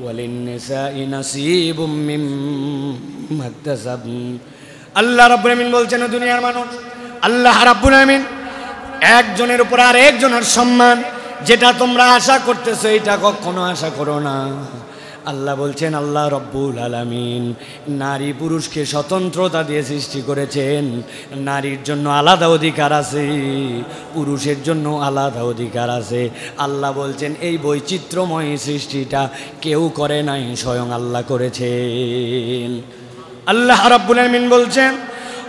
ওয়া লিন-নিসাই নাসীবুম মিম্মা ইকতাসাবু। আল্লাহ রাব্বুল আলামিন বলছেন, দুনিয়ার মানুষ, আল্লাহ রাব্বুল আলামিন একজনের উপর আর একজনের সম্মান, যেটা তোমরা আশা করতেছো এটা কখনো আশা করো না। আল্লাহ বলছেন, আল্লাহ রব্বুল আলামিন নারী পুরুষকে স্বতন্ত্রতা দিয়ে সৃষ্টি করেছেন। নারীর জন্য আলাদা অধিকার আছে, পুরুষের জন্য আলাদা অধিকার আছে। আল্লাহ বলছেন এই বৈচিত্র্যময় সৃষ্টিটা কেউ করে নাই, স্বয়ং আল্লাহ করেছেন। আল্লাহ রাব্বুল আলামিন বলছেন,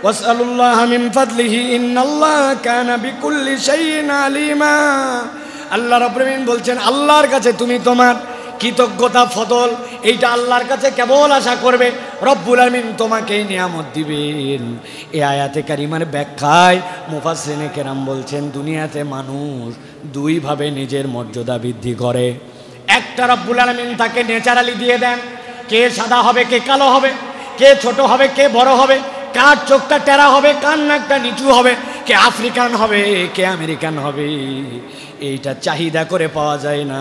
ওয়াসআলুল্লাহা মিন ফাদলিহি ইন্নাল্লাহা কানা বিকুল্লি শাইইন আলিমা। আল্লাহ রাব্বুল আলামিন বলছেন, আল্লাহর কাছে তুমি তোমার কৃতজ্ঞতা, ফদল, এইটা আল্লাহর কাছে কেবল আশা করবে, রব্বুল আলামিন তোমাকে এই নিয়ামত দিবেন। এই আয়াতে কারিমার ব্যাখ্যায় মুফাসসিরিনে কেরাম বলছেন, দুনিয়াতে মানুষ দুইভাবে নিজের মর্যাদা বৃদ্ধি করে। একটা, রব্বুল আলামিন তাকে ন্যাচারালি দিয়ে দেন, কে সাদা হবে, কে কালো হবে, কে ছোট হবে, কে বড় হবে, কার চোখটা টেরা হবে, কার নাকটা নিচু হবে, কে আফ্রিকান হবে, কে আমেরিকান হবে। এইটা চাহিদা করে পাওয়া যায় না।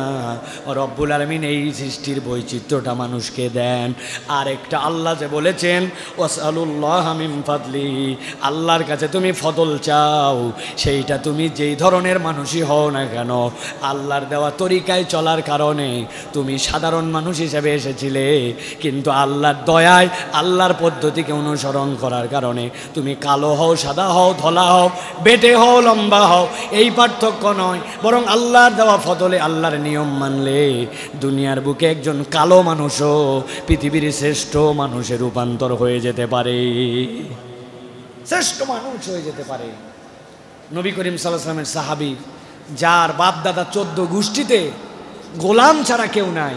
রব্বুল আলামিন এই সৃষ্টির বৈচিত্র্যটা মানুষকে দেন। আর একটা, আল্লাহ যে বলেছেন ওয়াসআলুল্লাহা মিন ফাদলি, আল্লাহর কাছে তুমি ফদল চাও, সেইটা তুমি যেই ধরনের মানুষই হও না কেন, আল্লাহর দেওয়া তরিকায় চলার কারণে তুমি সাধারণ মানুষ হিসেবে এসেছিলে, কিন্তু আল্লাহর দয়ায়, আল্লাহর পদ্ধতিকে অনুসরণ করার কারণে তুমি কালো হও, সাদা হও, ধলা হও, বেটে হও, লম্বা হও, এই পার্থক্য নয়। বরং আল্লাহর দেওয়া ফদলে, আল্লাহর নিয়ম মানলে দুনিয়ার বুকে একজন কালো মানুষও পৃথিবীর শ্রেষ্ঠ মানুষে রূপান্তর হয়ে যেতে পারে, শ্রেষ্ঠ মানুষ হয়ে যেতে পারে। নবী করিম সাল্লাল্লাহু আলাইহি ওয়াসাল্লামের সাহাবী, যার বাপ দাদা 14 গোষ্ঠীতে গোলাম ছাড়া কেউ নাই,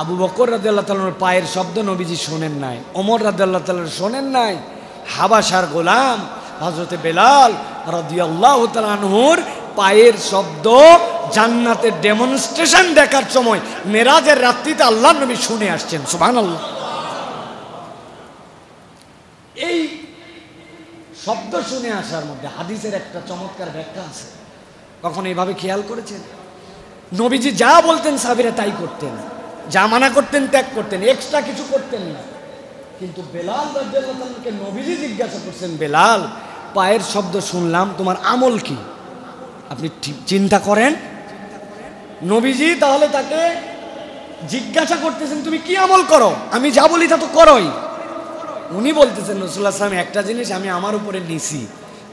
আবু বকর রাদিয়াল্লাহু তাআলার পায়ের শব্দ নবীজি শোনেন নাই, ওমর রাদিয়াল্লাহু তাআলা শোনেন নাই, হাবাসার গোলাম হযরতে বেলাল রাদিয়াল্লাহু তাআলা আনহুর পায়ের শব্দ জান্নাতের ডেমনস্ট্রেশন দেখার সময় মেরাজের রাত্রিতে আল্লাহর নবী শুনে আসছেন। সুবহানাল্লাহ। এই শব্দ শুনে আসার মধ্যে হাদিসের একটা চমৎকার ব্যাখ্যা আছে। কখন এইভাবে খেয়াল করেছেন? নবীজি যা বলতেন সাহাবীরা তাই করতেন, যা মানা করতেন ত্যাগ করতেন, এক্সট্রা কিছু করতেন না। কিন্তু বেলাল রাদিয়াল্লাহু তাআলাকে নবীজি জিজ্ঞাসা করছেন, বেলাল, পায়ের শব্দ শুনলাম, তোমার আমল কি? আপনি চিন্তা করেন, নবীজি তাহলে তাকে জিজ্ঞাসা করতেছেন তুমি কি আমল করো, আমি যা বলি তা তো করোই। উনি বলতেছেন রাসূলুল্লাহ সাল্লাল্লাহু আলাইহি ওয়াসাল্লাম একটা জিনিস আমি আমার উপরে নিছি,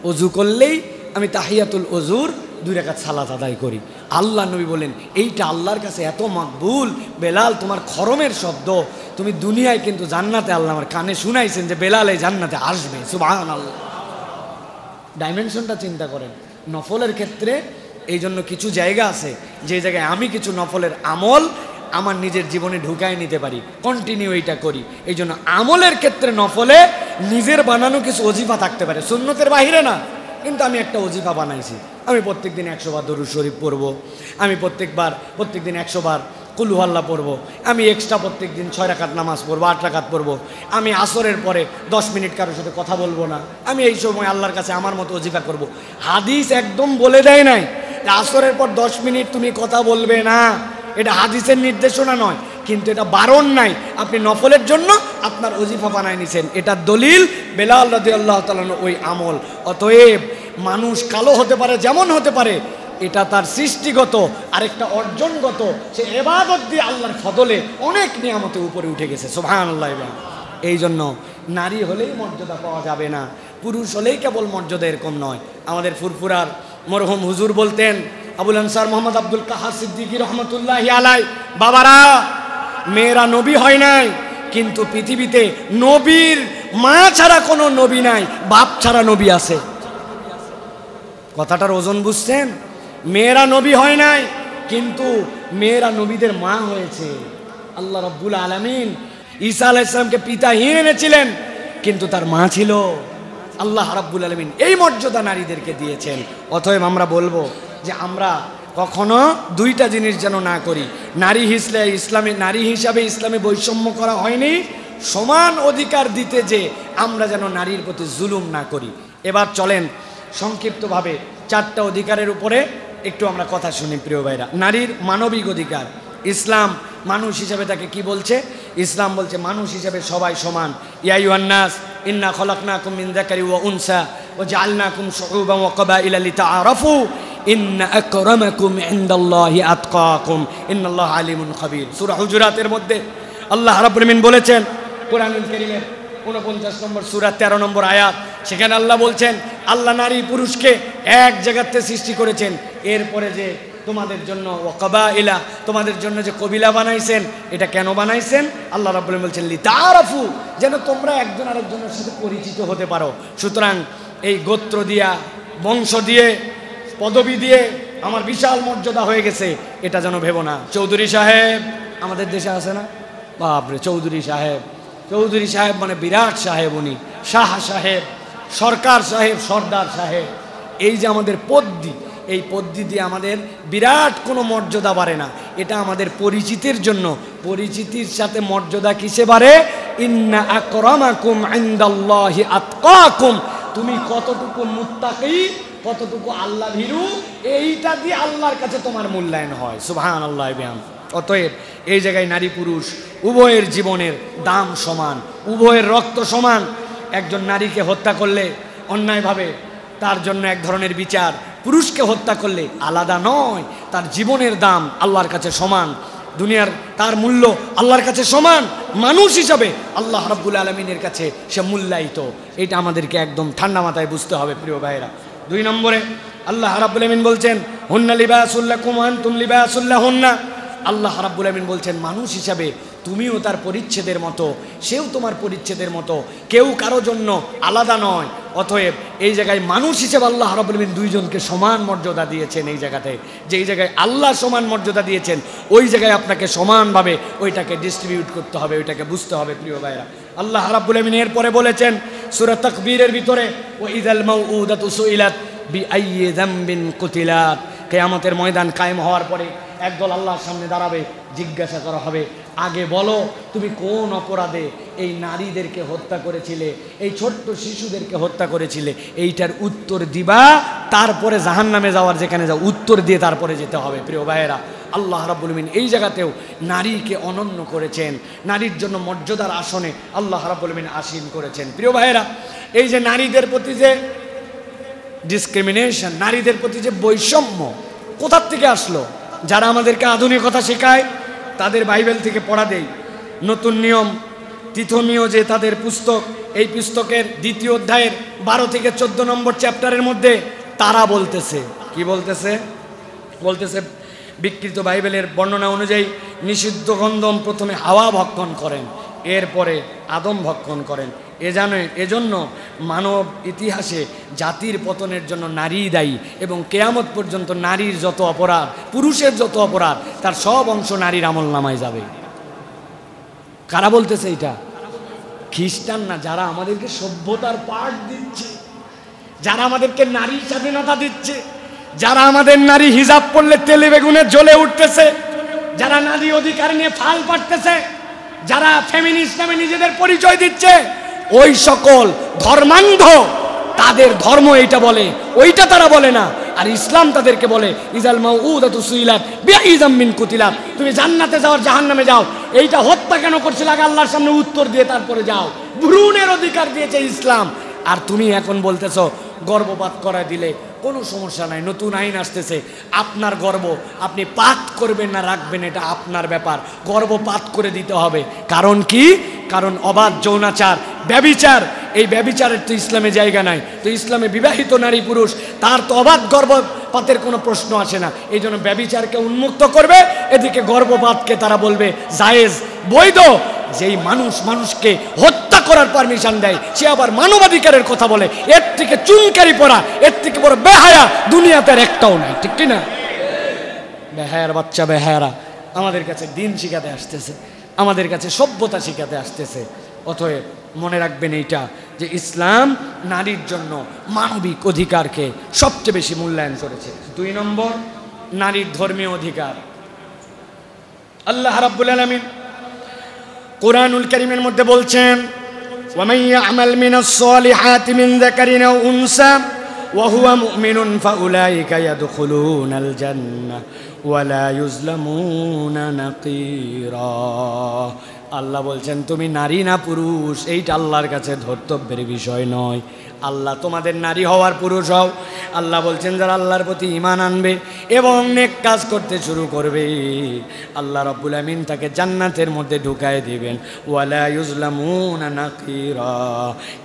অজু করলেই আমি তাহিয়াতুল ওজুর 2 রাকাত সালাত আদায় করি। আল্লাহ নবী বলেন এইটা আল্লাহর কাছে এত মকবুল, বেলাল তোমার খরমের শব্দ তুমি দুনিয়ায় কিন্তু জান্নাতে আল্লাহ আমার কানে শুনাইছেন যে বেলাল এই জান্নাতে আসবে। সুবহানাল্লাহ, ডাইমেনশনটা চিন্তা করেন। নফলের ক্ষেত্রে এই জন্য কিছু জায়গা আছে যে জায়গায় আমি কিছু নফলের আমল আমার নিজের জীবনে ঢুকায় নিতে পারি, কন্টিনিউ এইটা করি। এই জন্য আমলের ক্ষেত্রে নফলে নিজের বানানো কিছু ওজিফা থাকতে পারে, সুন্নতের বাহিরে না, কিন্তু আমি একটা ওজিফা বানাইছি। আমি প্রত্যেক দিন 100 বার দরুদ শরীফ পড়বো, আমি প্রত্যেক দিন 100 বার কুল হুয়াল্লাহ পড়বো, আমি এক্সট্রা প্রত্যেক দিন 6 রাকাত নামাজ পড়বো, 8 রাকাত পড়বো, আমি আসরের পরে 10 মিনিট কারোর সাথে কথা বলবো না, আমি এই সময় আল্লাহর কাছে আমার মতো ওজিফা করব। হাদিস একদম বলে দেয় নাই আসরের পর 10 মিনিট তুমি কথা বলবে না, এটা হাদিসের নির্দেশনা নয়, কিন্তু এটা বারণ নাই। আপনি নফলের জন্য আপনার ওজিফা বানায় নিছেন, এটা দলিল বেলাল রাদিয়াল্লাহু তাআলা ওই আমল। অতএব মানুষ কালো হতে পারে, যেমন হতে পারে, এটা তার সৃষ্টিগত, আরেকটা অর্জনগত। সে ইবাদত দিয়ে আল্লাহর ফদলে অনেক নিয়ামতে উপরে উঠে গেছে। সুবহানাল্লাহ। এই জন্য নারী হলেই মর্যাদা পাওয়া যাবে না, পুরুষ হলেই কেবল মর্যাদা এরকম নয়। আমাদের ফুরফুরার মরহুম হুজুর বলতেন, আবুল আনসার মোহাম্মদ আব্দুল কাহ্হার সিদ্দিকী রহমতুল্লাহি আলাই, বাবারা মেয়েরা নবী হয় নাই, কিন্তু পৃথিবীতে নবীর মা ছাড়া কোনো নবী নাই, বাপ ছাড়া নবী আছে। কথাটার ওজন বুঝছেন? মেয়েরা নবী হয় নাই, কিন্তু মেয়েরা নবীদের মা হয়েছে। আল্লাহ রাব্বুল আলামিন ঈসা আলাইহিস সালামকে পিতাহীন এনেছিলেন, কিন্তু তার মা ছিল। আল্লাহ রাব্বুল আলামিন এই মর্যাদা নারীদেরকে দিয়েছেন। অতএব আমরা বলবো যে আমরা কখনো দুইটা জিনিস যেন না করি। নারী হিসাবে ইসলামে বৈষম্য করা হয়নি, সমান অধিকার দিতে যে আমরা যেন নারীর প্রতি জুলুম না করি। এবার চলেন সংক্ষিপ্তভাবে 4টা অধিকারের উপরে একটু আমরা কথা শুনি। প্রিয় ভাইরা, নারীর মানবিক অধিকার। ইসলাম মানুষ হিসাবে তাকে কি বলছে? ইসলাম বলছে মানুষ হিসাবে সবাই সমান। ইয়া আইয়ুহান নাস ইন্না খলাকনাকুম মিন যাকারি ওয়া উনসা ওয়া জাআলনাকুম শুউবান ওয়া ক্বাবাইলা লিতাআরাফু ইন্না আকরামাকুম ইনদাল্লাহি আতকাকুম ইন্নাল্লাহা আলিমুন খাবীর। সূরা হুজুরাতের মধ্যে আল্লাহ রাব্বুল আলামিন বলেছেন, কোরআনুল কারীমের 49 নম্বর সূরা 13 নম্বর আয়াত, সেখানে আল্লাহ বলছেন আল্লাহ নারী পুরুষকে এক জায়গাতে সৃষ্টি করেছেন, এরপরে যে তোমাদের জন্য ওয়াকাবাইলা, তোমাদের জন্য যে কবিলা বানাইছেন, এটা কেন বানাইছেন? আল্লাহ রাব্বুল আলামিন বলছেন লিতাআরাফু, যেন তোমরা একজন আরেকজনের সাথে পরিচিত হতে পারো। সুতরাং এই গোত্র দিয়া, বংশ দিয়ে, পদবি দিয়ে আমার বিশাল মর্যাদা হয়ে গেছে, এটা যেন ভেবো না। চৌধুরী সাহেব আমাদের দেশে আছে না? বাপরে, চৌধুরী সাহেব, চৌধুরী সাহেব মানে বিরাট সাহেব, উনি শাহ সাহেব, সরকার সাহেব, সর্দার সাহেব। এই যে আমাদের পদ্মী, এই পদ্মী দিয়ে আমাদের বিরাট কোনো মর্যাদা বাড়ে না, এটা আমাদের পরিচিতির জন্য। পরিচিতির সাথে মর্যাদা কিসে বাড়ে? ইন্না আকরামাকুম ইনদাল্লাহি আতকাকুম, তুমি কতটুকু মুত্তাকি, কতটুকু আল্লাহ ভীরু, এইটা দিয়ে আল্লাহর কাছে তোমার মূল্যায়ন হয়। সুবহানাল্লাহ। অতএব এই জায়গায় নারী পুরুষ উভয়ের জীবনের দাম সমান, উভয়ের রক্ত সমান। একজন নারীকে হত্যা করলে অন্যায়ভাবে তার জন্য এক ধরনের বিচার, পুরুষকে হত্যা করলে আলাদা নয়, তার জীবনের দাম আল্লাহর কাছে সমান, দুনিয়ার তার মূল্য আল্লাহর কাছে সমান। মানুষ হিসাবে আল্লাহ রাব্বুল আলামিনের কাছে সে মূল্যায়িত। এটা আমাদেরকে একদম ঠান্ডা মাথায় বুঝতে হবে। প্রিয় ভাইরা, 2 নম্বরে আল্লাহ রাব্বুল আলামিন বলছেন হুন্না লিবাসুল লাকুম ওয়া আনতুম লিবাসুল লাহুন্না। আল্লাহ রাব্বুল আলামিন বলছেন মানুষ হিসাবে তুমিও তার পরিচ্ছেদের মতো, সেও তোমার পরিচ্ছেদের মতো, কেউ কারো জন্য আলাদা নয়। অতএব এই জায়গায় মানুষ হিসেবে আল্লাহ রাব্বুল আলামিন দুইজনকে সমান মর্যাদা দিয়েছেন। এই জায়গাতে যেই জায়গায় আল্লাহ সমান মর্যাদা দিয়েছেন, ওই জায়গায় আপনাকে সমানভাবে ওইটাকে ডিস্ট্রিবিউট করতে হবে, ওইটাকে বুঝতে হবে। প্রিয় ভাইরা, আল্লাহ রাব্বুল আলামিন এরপরে বলেছেন সূরা তাকবীরের ভিতরে, ওয়া ইযাল মাউউদাতু সুইলাত বিআইয়ি যামবিন কুতিলাত। কিয়ামতের ময়দান কায়েম হওয়ার পরে একদল আল্লাহর সামনে দাঁড়াবে, জিজ্ঞাসা করা হবে, আগে বলো তুমি কোন অপরাধে এই নারীদেরকে হত্যা করেছিলে, এই ছোট্ট শিশুদেরকে হত্যা করেছিলে, এইটার উত্তর দিবা, তারপরে জাহান্নামে যাওয়ার যেখানে যাও উত্তর দিয়ে তারপরে যেতে হবে। প্রিয় ভাইয়েরা, আল্লাহ রাব্বুল আলামিন এই জায়গাতেও নারীকে অনন্য করেছেন, নারীর জন্য মর্যাদার আসনে আল্লাহ রাব্বুল আলামিন আসীন করেছেন। প্রিয় ভাইয়েরা, এই যে নারীদের প্রতি যে ডিসক্রিমিনেশন, নারীদের প্রতি যে বৈষম্য কোথার থেকে আসলো? যারা আমাদেরকে আধুনিকতা শেখায় তাদের বাইবেল থেকে পড়া দেই। নতুন নিয়ম তিথনীয় যে তাদের পুস্তক, এই পুস্তকের 2য় অধ্যায়ের 12 থেকে 14 নম্বর চ্যাপ্টারের মধ্যে তারা বলতেছে, কি বলতেছে? বলতেছে বিকৃত বাইবেলের বর্ণনা অনুযায়ী নিষিদ্ধ গন্ধম প্রথমে হাওয়া ভক্ষণ করেন, এরপরে আদম ভক্ষণ করেন। এজন্য মানব ইতিহাসে জাতির পতনের জন্য নারী দায়ী, এবং কেয়ামত পর্যন্ত নারীর যত অপরাধ, পুরুষের যত অপরাধ, তার সব অংশ নারীর আমল নামায় যাবে। কারা বলতেছে এটা? খ্রিস্টান না, যারা আমাদেরকে সভ্যতার পাঠ দিচ্ছে, যারা আমাদেরকে নারীর স্বাধীনতা দিচ্ছে, যারা আমাদের নারী হিজাব পরলে তেলে বেগুনে জ্বলে উঠতেছে, যারা নারী অধিকার নিয়ে ফাল পাড়তেছে, যারা ফেমিনিস্ট নামে নিজেদের পরিচয় দিচ্ছে, ওই সকল ধর্মান্ধ তাদের ধর্ম এইটা বলে, ওইটা তারা বলে না। আর ইসলাম তাদেরকে বলে ইজাল মাউউদাতু সুইলাত বিআইযাম মিন কুতিলাত, তুমি জান্নাতে যাও আর জাহান্নামে যাও, এইটা হত্যা কেন করছিল আগে আল্লাহর সামনে উত্তর দিয়ে তারপরে যাও। ভ্রূণের অধিকার দিয়েছে ইসলাম। আর তুমি এখন বলতেছো গর্ভপাত করা দিলে কোনো সমস্যা নাই, নতুন আইন আসতেছে, আপনার গর্ভ আপনি পাত করবেন না রাখবেন এটা আপনার ব্যাপার, গর্ভপাত করে দিতে হবে। কারণ কি? কারণ অবাধ যৌনাচার, ব্যভিচার, এই ব্যভিচারের তো ইসলামে জায়গা নাই। তো ইসলামে বিবাহিত নারী পুরুষ তার তো অবাধ গর্ভপাতের কোনো প্রশ্ন আসে না। এই জন্য ব্যভিচারকে উন্মুক্ত করবে, এদিকে গর্ভপাতকে তারা বলবে জায়েজ, বৈধ। যেই মানুষকে হত্যা করার পারমিশন দেয় সে আবার মানবাধিকারের কথা বলে, এর থেকে চুনকারি পড়া, এর থেকে বড় বেহায়া দুনিয়াতে আর একটাও নাই, ঠিক কিনা? বেহায়ার বাচ্চা বেহায়ারা আমাদের কাছে দিন শিখাতে আসতেছে, আমাদের কাছে সভ্যতা শিখাতে আসতেছে। অতএব মনে রাখবেন এইটা, যে ইসলাম নারীর জন্য মানবিক অধিকারকে সবচেয়ে বেশি মূল্যায়ন করেছে। 2 নম্বর, নারীর ধর্মীয় অধিকার। আল্লাহ রাব্বুল আলামিন কুরআনুল কারীমের মধ্যে বলছেন, ওয়ামান ইয়া'মাল মিনাস সালিহাতি মিন যাকারিন আও উনসা ওয়া হুয়া মুমিনুন ফাউলাইকা ইয়াদখুলুনাল জান্নাহ ওয়া লা ইউজলামুনা নাকিরা। আল্লাহ বলছেন তুমি নারী না পুরুষ এইটা আল্লাহর কাছে ধর্তব্যের বিষয় নয়। আল্লাহ তোমাদের নারী হওয়ার পুরুষ হও। আল্লাহ বলছেন যারা আল্লাহর প্রতি ঈমান আনবে এবং নেক কাজ করতে শুরু করবে, আল্লাহ রাব্বুল আমিন তাকে জান্নাতের মধ্যে ঢুকায় দিবেন। ওয়ালা ইউজলামুনা নাকিরা।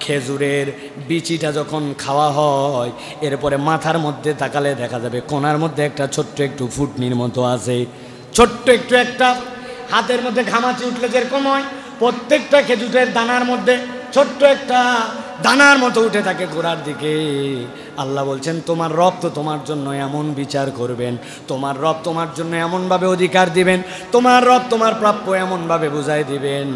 খেজুরের বিচিটা যখন খাওয়া হয়, এরপরে মাথার মধ্যে তাকালে দেখা যাবে কোণার মধ্যে একটা ছোট্ট একটু ফুটনির মতো আছে, ছোট্ট একটু একটা হাতের মধ্যে ঘামাচি উঠলে যেরকম হয়, প্রত্যেকটা খেজুরের দানার মধ্যে ছোট্ট একটা দানার মতো উঠে থাকে গোড়ার দিকে। আল্লাহ বলছেন তোমার রব তো তোমার জন্য এমন বিচার করবেন, তোমার রব তোমার জন্য এমনভাবে অধিকার দিবেন, তোমার রব তোমার প্রাপ্য এমনভাবে বুঝাই দিবেন।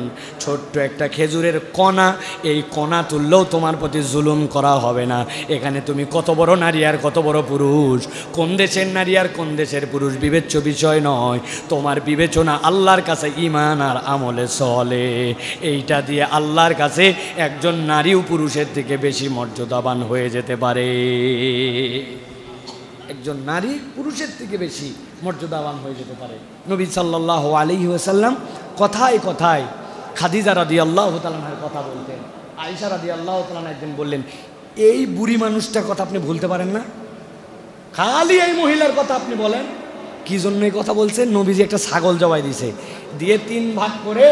ছোট্ট একটা খেজুরের কণা, এই কণা তুললেও তোমার প্রতি জুলুম করা হবে না। এখানে তুমি কত বড় নারী আর কত বড় পুরুষ, কোন দেশের নারী আর কোন দেশের পুরুষ বিবেচ্য বিষয় নয়। তোমার বিবেচনা আল্লাহর কাছে ঈমান আর আমলে চলে। এইটা দিয়ে আল্লাহর কাছে একজন নারীও পুরুষের থেকে বেশি মর্যাদাবান হয়ে যেতে পারে। একজন নারী পুরুষের থেকে বেশি মর্যাদাবান হয়ে যেতে পারে। নবী সাল্লাল্লাহু আলাইহি ওয়াসাল্লাম কথায় কথায় খাদিজা রাদিয়াল্লাহু তাআলার কথা বলতেন। আয়েশা রাদিয়াল্লাহু তাআলা একদিন বললেন, এই বুড়ি মানুষটার কথা আপনি ভুলতে পারেন না, খালি এই মহিলার কথা আপনি বলেন। কি জন্য এই কথা বলছেন? নবীজি একটা ছাগল জবাই দিছে, দিয়ে 3 ভাগ করে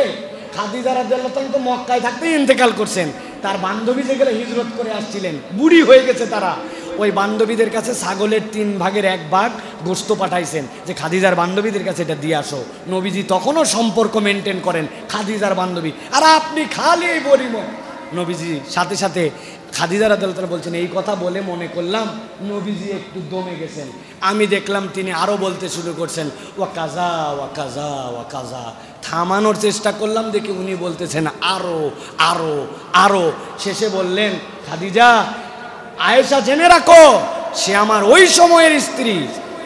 খাদিজা রাদিয়াল্লাহু তাআলা তো মক্কায় থাকতেই ইন্তেকাল করছেন, তার বান্ধবী যেগুলো হিজরত করে আসছিলেন, বুড়ি হয়ে গেছে তারা, ওই বান্ধবীদের কাছে ছাগলের 3 ভাগের 1 ভাগ গোশত পাঠাইছেন যে খাদিজার বান্ধবীদের কাছে এটা দিয়ে আসো। নবীজি তখনও সম্পর্ক মেনটেন করেন খাদিজার বান্ধবী, আর আপনি খালি এই বরিম। নবীজি সাথে সাথে খাদিজা রাদিয়াল্লাহু তাআলা বলছেন, এই কথা বলে মনে করলাম নবীজি একটু দমে গেছেন। আমি দেখলাম তিনি আরও বলতে শুরু করছেন, ওয়া কাজা ওয়া কাজা ওয়া কাজা। থামানোর চেষ্টা করলাম, দেখি উনি বলতেছেন আরো আরো আরো। শেষে বললেন, খাদিজা, আয়েশা জেনে রাখো, সে আমার ওই সময়ের স্ত্রী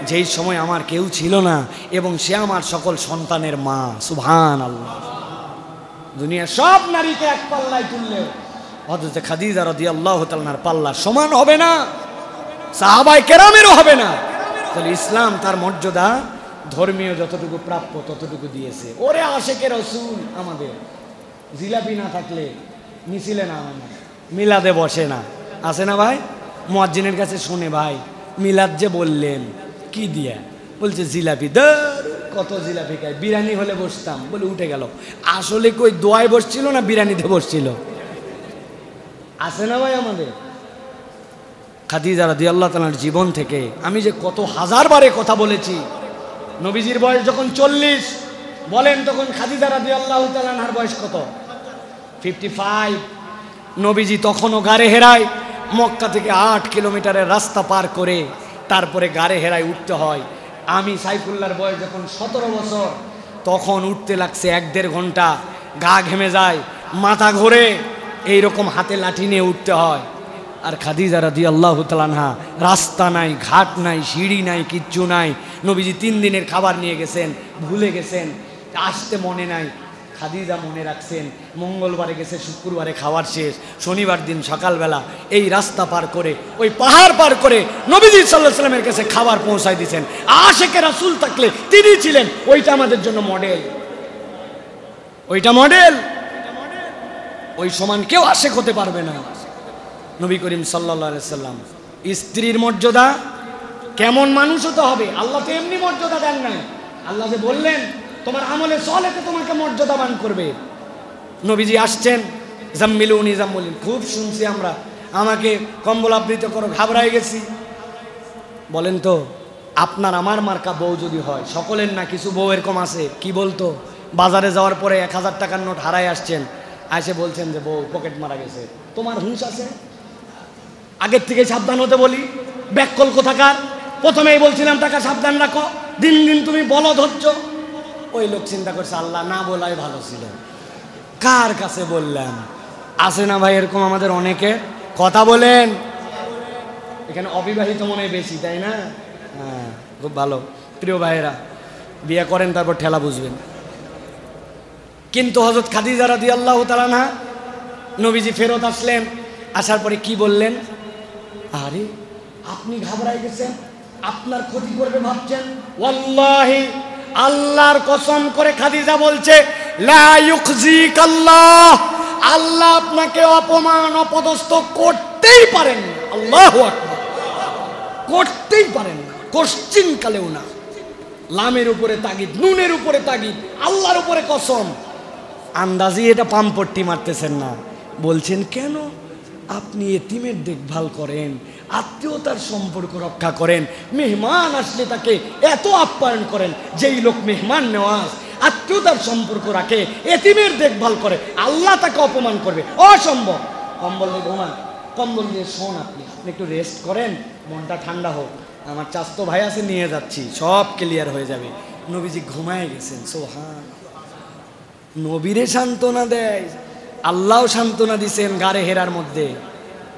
যেই সময় আমার কেউ ছিল না, এবং সে আমার সকল সন্তানের মা। সুবহানাল্লাহ। দুনিয়ার সব নারীকে এক পাল্লায় তুললে হযরত খাদিজা রাদিয়াল্লাহু তাআলার পাল্লা সমান হবে না, সাহাবায়ে কেরামেরও হবে না। তাহলে ইসলাম তার মর্যাদা ধর্মীয় যতটুকু প্রাপ্য ততটুকু দিয়েছে। ওরে আশেকে রাসূল, আমাদের জিলাপি না থাকলে মিছিলে না হয় না, মিলাদে বসে না, আছে না ভাই? মুয়াজ্জিনের কাছে শুনে, ভাই মিলাদ যে বললেন কি দিয়া, বলছে জিলাপি, ধর কত জিলাপি খাই, বিরিয়ানি হলে বসতাম, বলে উঠে গেল। আসলে কই দোয়ায় বসছিল না বিরিয়ানিতে বসছিল? আছে না ভাই আমাদের? খাদিজা রাদিয়াল্লাহু তাআলার জীবন থেকে আমি যে কত হাজার বারে কথা বলেছি। নবীজির বয়স যখন 40, বলেন তখন খাদিজা রাদিয়াল্লাহু তাআলার বয়স কত? 55। নবীজি তখনও গাড়ে হেরায় মক্কা থেকে 8 কিলোমিটারের রাস্তা পার করে তারপরে গাড়ে হেরায় উঠতে হয়। আমি সাইফুল্লাহর বয়স যখন 17 বছর, তখন উঠতে লাগছে 1-1.5 ঘন্টা, গা ঘেমে যায়, মাথা ঘোরে, এইরকম হাতে লাঠি নিয়ে উঠতে হয়। আর খাদিজা রাদিয়াল্লাহু তাআলা আনহা, রাস্তা নাই, ঘাট নাই, সিঁড়ি নাই, কিচ্ছু নাই। নবীজি 3 দিনের খাবার নিয়ে গেছেন, ভুলে গেছেন, আসতে মনে নাই। খাদিজা মনে রাখছেন, মঙ্গলবারে গেছে, শুক্রবারে খাবার শেষ, শনিবার দিন সকালবেলা এই রাস্তা পার করে, ওই পাহাড় পার করে নবীজি সাল্লাল্লাহু আলাইহি ওয়াসাল্লামের কাছে খাবার পৌঁছায় দিয়েছেন। আশেকে রাসূল থাকলে তিনি ছিলেন, ওইটা আমাদের জন্য মডেল, ওইটা মডেল। ওই সমান কেউ আশেক হতে পারবে না। নবী করিম সাল্লাল্লাহু আলাইহি ওয়াসাল্লাম, স্ত্রীর মর্যাদা কেমন মানুষ হতে হবে, আল্লাহ তো এমনি মর্যাদা দেন নাই। আল্লাহ যে বললেন তোমার আমলে সলেতে তোমাকে মর্যাদাবান করবে। নবীজি আসছেন, জাম্মিলুনি জাম্মুলিন, খুব শুনছি আমরা, আমাকে কম্বল আবৃত করো, ঘাবড়াই গেছি। বলেন তো আপনার আমার মার্কা বউ যদি হয়, সকলের না, কিছু বউ এরকম আছে, কি বলতো, বাজারে যাওয়ার পরে 1000 টাকার নোট হারাই আসছেন, এসে বলছেন যে বউ পকেট মারা গেছে, তোমার হুঁশ আছে? আগের থেকে সাবধান হতে বলি, ব্যাককল কোথাকার, প্রথমেই বলছিলাম টাকা সাবধান রাখো, দিন দিন তুমি বলদ হচ্ছ। ওই লোক চিন্তা করছে আল্লাহ না বলাই ভালো ছিল, কার কাছে বললাম। আছে না ভাই এরকম আমাদের অনেকে? কথা বলেন। এখানে অবিবাহিত মনে হয় বেশি, তাই না? হ্যাঁ, খুব ভালো। প্রিয় ভাইয়েরা, বিয়ে করেন তারপর ঠেলা বুঝবেন। কিন্তু হযরত খাদিজা রাদিয়াল্লাহু তাআলা আনহা, নবীজি ফেরত আসলেন, আসার পরে কি বললেন? আরে আপনি ঘাবড়াই গেছেন, আপনার ক্ষতি করবে ভাবছেন? ওয়াল্লাহি, আল্লাহর কসম করে খাদিজা বলছে, লা ইউখজিকাল্লাহ, আল্লাহ আপনাকে অপমান অপদস্থ করতেই পারেন না। আল্লাহু আকবার, করতেই পারেন না, কোশ্চিন কালেও না। লামের উপরে তাগিদ, নুনের উপরে তাগিদ, আল্লাহর উপরে কসম। আন্দাজি এটা পাম্পট্টি মারতেছেন না, বলছেন কেন? আপনি এতিমের দেখভাল করেন, আত্মীয়তার সম্পর্ক রক্ষা করেন, মেহমান আসলে তাকে এত আপ্যায়ন করেন। যেই লোক মেহমান নেওয়াজ, আত্মীয়তার সম্পর্ক রাখে, এতিমের দেখভাল করে, আল্লাহ তাকে অপমান করবে? অসম্ভব। কম্বল নিয়ে ঘুমান, কম্বল নিয়ে শোন, আপনি একটু রেস্ট করেন, মনটা ঠান্ডা হোক, আমার চাচতো ভাই আছে, নিয়ে যাচ্ছি, সব ক্লিয়ার হয়ে যাবে। নবীজি ঘুমায় গেছেন। সুবহান, নবীরে সান্ত্বনা দেয়, আল্লাহও সান্ত্বনা দিছেন গাড়ে হেরার মধ্যে।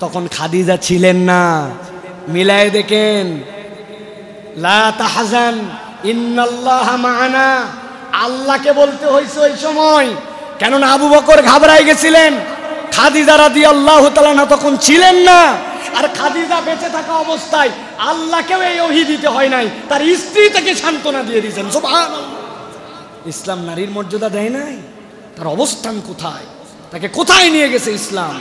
তখন খাদিজা ছিলেন না, মিলায়ে দেখেন, লা তাহজান ইন্নাল্লাহা মা'ানা, আল্লাহকে বলতে হয়েছে ওই সময়, কেননা আবু বকর ঘাবড়ায় গেছিলেন, খাদিজা রাদিয়াল্লাহু তাআলা আনহা তখন ছিলেন না। আর খাদিজা বেঁচে থাকা অবস্থায় আল্লাহকেও এই ওহী দিতে হয় নাই, তার স্ত্রী তাকে সান্ত্বনা দিয়ে দিয়েছেন। সুবহানাল্লাহ। ইসলাম নারীর মর্যাদা দেয় নাই? তার অবস্থান কোথায়, তাকে কোথায় নিয়ে গেছে ইসলাম?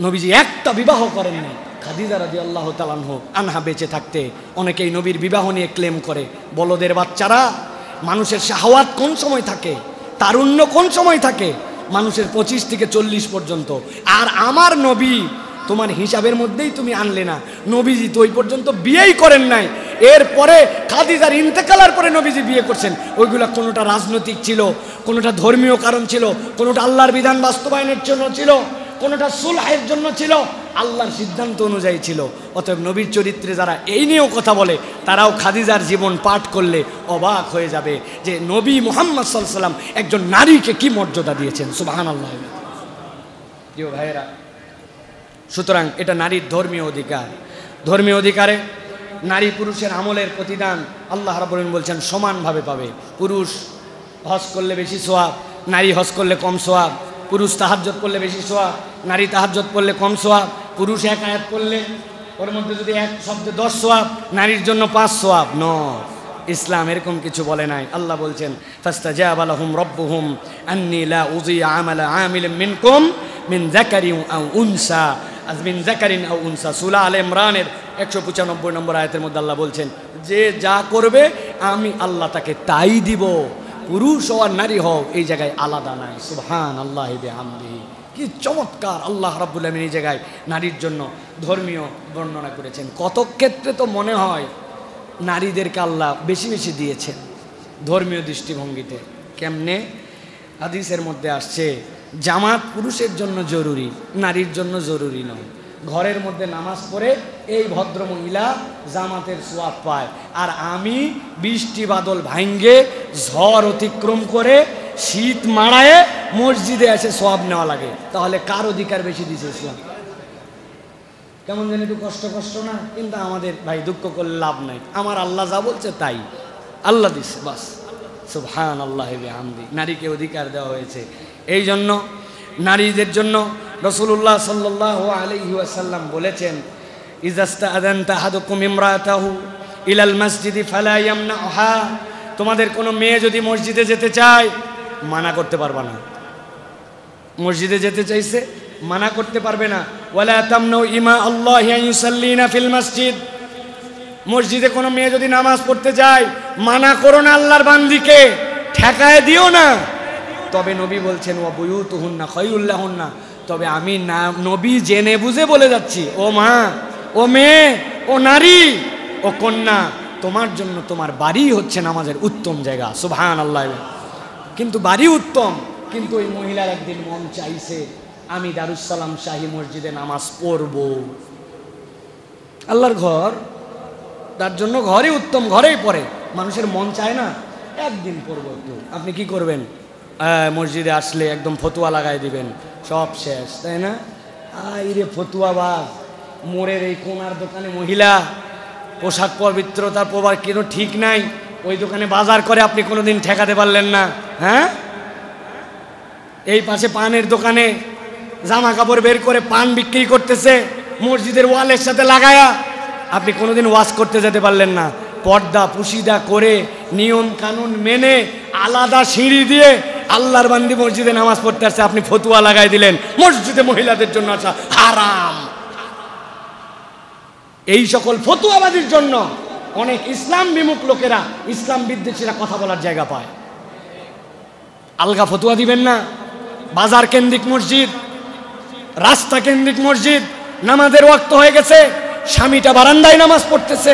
নবীজি একটা বিবাহ করেন নাই। খাদিজা রাদিয়াল্লাহু তাআলা আনহা বেঁচে থাকতে অনেকেই নবীর বিবাহ নিয়ে ক্লেম করে। বলদের বাচ্চারা, মানুষের শাহওয়াত কোন সময় থাকে, তারুণ্য কোন সময় থাকে? মানুষের 25 থেকে 40 পর্যন্ত। আর আমার নবী তোমার হিসাবের মধ্যেই তুমি আনলে না। নবীজি তো ওই পর্যন্ত বিয়েই করেন নাই। এরপরে খাদিজার ইন্তেকালের পরে নবীজি বিয়ে করছেন। ওইগুলো কোনোটা রাজনৈতিক ছিল, কোনোটা ধর্মীয় কারণ ছিল, কোনোটা আল্লাহর বিধান বাস্তবায়নের জন্য ছিল, কোনোটা সুলহের জন্য ছিল, আল্লাহর সিদ্ধান্ত অনুযায়ী ছিল। অতএব নবীর চরিত্রে যারা এই নিয়েও কথা বলে, তারাও খাদিজার জীবন পাঠ করলে অবাক হয়ে যাবে যে নবী মুহাম্মদ সাল্লাল্লাহু আলাইহি ওয়াসাল্লাম একজন নারীকে কি মর্যাদা দিয়েছেন। সুবহানাল্লাহ। প্রিয় ভাইয়েরা, সুতরাং এটা নারীর ধর্মীয় অধিকার। ধর্মীয় অধিকারে নারী পুরুষের আমলের প্রতিদান আল্লাহ রাব্বুল আলামিন বলছেন সমানভাবে পাবে। পুরুষ হজ করলে বেশি সওয়াব, নারী হজ করলে কম সওয়াব। পুরুষ তাহাজ্জুদ করলে বেশি সওয়াব, নারী তাহাজ্জুদ করলে কম সওয়াব। পুরুষ এক আয়াত পড়লে ওর মধ্যে যদি এক শব্দে 10 সওয়াব, নারীর জন্য 5 সওয়াব। ন, ইসলাম এরকম কিছু বলে নাই। আল্লাহ বলছেন ফাস্তাজাবা লাহুম রাব্বুহুম আন্নী লা উযি'উ আমালা আমিলিন মিনকুম মিন যাকারিন আও উনসা, মিন যাকারিন আও উনসা। সূরা আলে ইমরানের 195 নম্বর আয়াতের মধ্যে আল্লাহ বলছেন যে যা করবে আমি আল্লাহ তাকে তাই দিব, পুরুষ হও আর নারী হও এই জায়গায় আলাদা নাই। সুবহানাল্লাহি ওয়া বিহামদিহি। কি চমৎকার আল্লাহ রাব্বুল আলামিন এই জায়গায় নারীর জন্য ধর্মীয় বর্ণনা করেছেন। কত ক্ষেত্রে তো মনে হয় নারীদেরকে আল্লাহ বেশি বেশি দিয়েছেন ধর্মীয় দৃষ্টিভঙ্গিতে। কেমনে? হাদিসের মধ্যে আসছে জামাত পুরুষের জন্য জরুরি, নারীর জন্য জরুরি নয়। ঘরের মধ্যে নামাজ পড়ে এই ভদ্র মহিলা জামাতের সোয়াব পায়, আর আমি বৃষ্টি বাদল ভাঙ্গে ঝড় অতিক্রম করে শীত মারায়ে মসজিদে এসে সোয়াব নেওয়া লাগে। তাহলে কার অধিকার বেশি দিছে ইসলাম? কেমন যেন একটু কষ্ট কষ্ট না? কিন্তু আমাদের ভাই দুঃখ করলে লাভ নাই, আমার আল্লাহ যা বলছে তাই আল্লাহ দিচ্ছে, বাস। সুবহানাল্লাহি ওয়া বিহামদিহি। নারীকে অধিকার দেওয়া হয়েছে। এই জন্য নারীদের জন্য রাসূলুল্লাহ সাল্লাল্লাহু আলাইহি ওয়াসাল্লাম বলেছেন, ইজাস্তাআযানতা আহাদুকুম ইমরাতাহু ইলাল মসজিদি ফালা ইয়ামনাহা, তোমাদের কোনো মেয়ে যদি মসজিদে যেতে চায় মানা করতে পারবে না। মসজিদে যেতে চাইছে মানা করতে পারবে না। ওয়ালা তামনু ইমা আল্লাহি আন ইউসাল্লিনা ফিল মসজিদ, মসজিদে কোনো মেয়ে যদি নামাজ পড়তে যায় মানা করো না আল্লাহর বান্দিকে, ঠেকায় দিও না। তবে নবী বলছেন ওয়া বুয়ুতুহুন্না খায়রুল লাহুন্না, তবে আমি না নবী জেনে বুঝে বলে যাচ্ছি, ও মা, ও মেয়ে, ও নারী, ও কন্যা, তোমার জন্য তোমার বাড়ি হচ্ছে নামাজের উত্তম জায়গা। সুবহানাল্লাহ। কিন্তু বাড়ি উত্তম, কিন্তু ওই মহিলার একদিন মন চাইছে আমি দারুস সালাম শাহী মসজিদে নামাজ পড়ব। আল্লাহর ঘর, তার জন্য ঘরে উত্তম, ঘরেই পড়ে। মানুষের মন চায় না একদিন পড়বো একটু, আপনি কি করবেন? মসজিদে আসলে একদম ফতুয়া লাগাই দিবেন, সব শেষ, তাই না? রে ফতুয়াবাজ, মোড়ের এই কোনার দোকানে মহিলা, পোশাক পবিত্রতার প্রবার কেন ঠিক নাই, ওই দোকানে বাজার করে আপনি কোনোদিন ঠেকাতে পারলেন না। হ্যাঁ, এই পাশে পানের দোকানে জামা কাপড় বের করে পান বিক্রি করতেছে মসজিদের ওয়ালের সাথে লাগায়া, আপনি কোনোদিন ওয়াশ করতে যেতে পারলেন না। পর্দা পুশিদা করে নিয়ম কানুন মেনে আলাদা সিঁড়ি দিয়ে আল্লাহর বান্দি মসজিদে নামাজ পড়তে আসছে, আপনি ফতুয়া লাগাই দিলেন মসজিদে মহিলাদের জন্য আসা হারাম। এই সকল ফতুয়াবাদীর জন্য অনেক ইসলাম বিমুখ লোকেরা, ইসলাম বিদ্বেষীরা কথা বলার জায়গা পায়। আলগা ফতুয়া দিবেন না। বাজার কেন্দ্রিক মসজিদ, রাস্তা কেন্দ্রিক মসজিদ, নামাজের ওয়াক্ত হয়ে গেছে, স্বামীটা বারান্দায় নামাজ পড়তেছে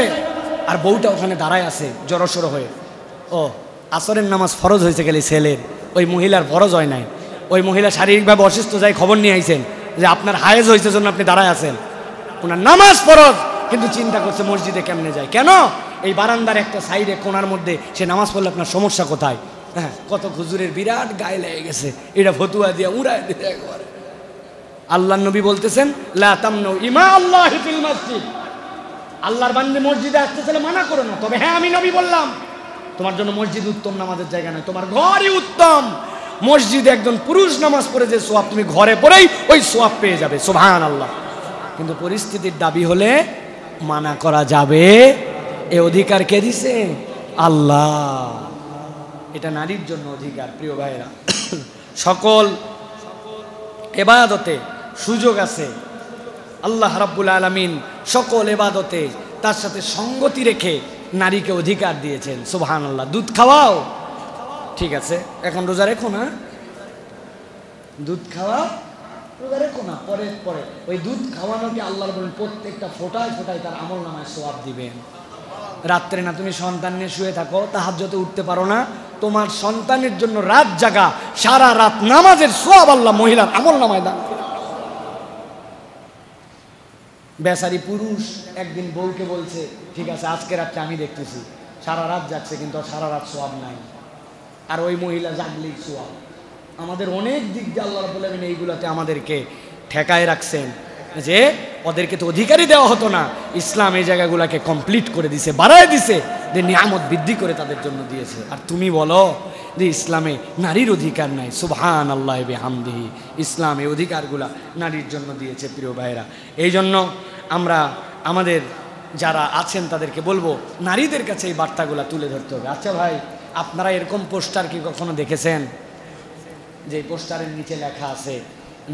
আর বউটা ওখানে দাঁড়ায় আছে জড়সড় হয়ে। ও, আসরের নামাজ ফরজ হয়েছে গেলে ছেলের, ওই মহিলার ফরজ হয় নাই। ওই মহিলা শারীরিকভাবে অসুস্থ, যাই খবর নিয়ে আইছেন যে আপনার হায়েজ হয়েছে জন্য আপনি দাঁড়ায় আছেন, ওনার নামাজ ফরজ, কিন্তু চিন্তা করছে মসজিদে কেমনে যায়। কেন? এই বারান্দার একটা সাইডে কোনার মধ্যে সে নামাজ পড়লে আপনার সমস্যা কোথায়? হ্যাঁ, কত হুজুরের বিরাট গায়ে লেগে গেছে, এটা ফতুয়া দিয়ে উড়ায় দিয়ে একবারে। আল্লাহর নবী বলতেছেন লা তামনু ইমা আল্লাহি ফিল মসজিদ, আল্লাহর বান্দা মসজিদে আসতে চাইলে মানা করো না। তবে হ্যাঁ, আমি নবী বললাম তোমার জন্য মসজিদ উত্তম, নামাজের জায়গা নয়, তোমার ঘরই উত্তম। মসজিদে একজন পুরুষ নামাজ পড়ে যে সোয়াব, তুমি ঘরে পড়েই ওই সোয়াব পেয়ে যাবে। সুবহানাল্লাহ। কিন্তু পরিস্থিতির দাবি হলে মানা করা যাবে। এ অধিকার কে দিছে? আল্লাহ। এটা নারীর জন্য অধিকার। প্রিয় ভাইরা, সকল ইবাদতে সুযোগ আছে। আল্লাহ রাব্বুল আলামিন সকল ইবাদতে তার সাথে সঙ্গতি রেখে নারীকে অধিকার দিয়েছেন। সুবহানাল্লাহ। দুধ খাওয়াও, ঠিক আছে, এখন রোজা রেখো না, দুধ খাওয়াও, রোজা রেখো না, পরে পরে ওই দুধ খাওয়ানোকে আল্লাহ বলেন প্রত্যেকটা ফোঁটায় ফোঁটায় তার আমল নামায় সওয়াব দিবেন। রাত্রে না তুমি সন্তান নিয়ে শুয়ে থাকো, তাহাজ্জুদে উঠতে পারো না, তোমার সন্তানের জন্য রাত জাগা, সারা রাত নামাজের সওয়াব আল্লাহ মহিলার আমল নামায় দান করে। বেচারি পুরুষ একদিন বউকে বলছে, ঠিক আছে আজকে রাতটা আমি দেখতেছি, সারা রাত যাচ্ছে কিন্তু সারা রাত সওয়াব নাই, আর ওই মহিলা জাগলেই সওয়াব। আমাদের অনেক দিক দিয়ে আল্লাহ রাব্বুল আলামিন এইগুলোতে আমাদেরকে ঠেকায় রাখছেন, যে ওদেরকে তো অধিকারই দেওয়া হতো না, ইসলাম এই জায়গাগুলোকে কমপ্লিট করে দিছে, বাড়ায় দিছে, যে নিয়ামত বৃদ্ধি করে তাদের জন্য দিয়েছে। আর তুমি বলো যে ইসলামে নারীর অধিকার নাই। সুবহানাল্লাহ বিহামদিহি। ইসলাম এই অধিকারগুলা নারীর জন্য দিয়েছে। প্রিয় ভাইরা, এই জন্য আমরা আমাদের যারা আছেন তাদেরকে বলবো নারীদের কাছে এই বার্তাগুলা তুলে ধরতে হবে। আচ্ছা ভাই, আপনারা এরকম পোস্টার কি কখনো দেখেছেন যে পোস্টারের নিচে লেখা আছে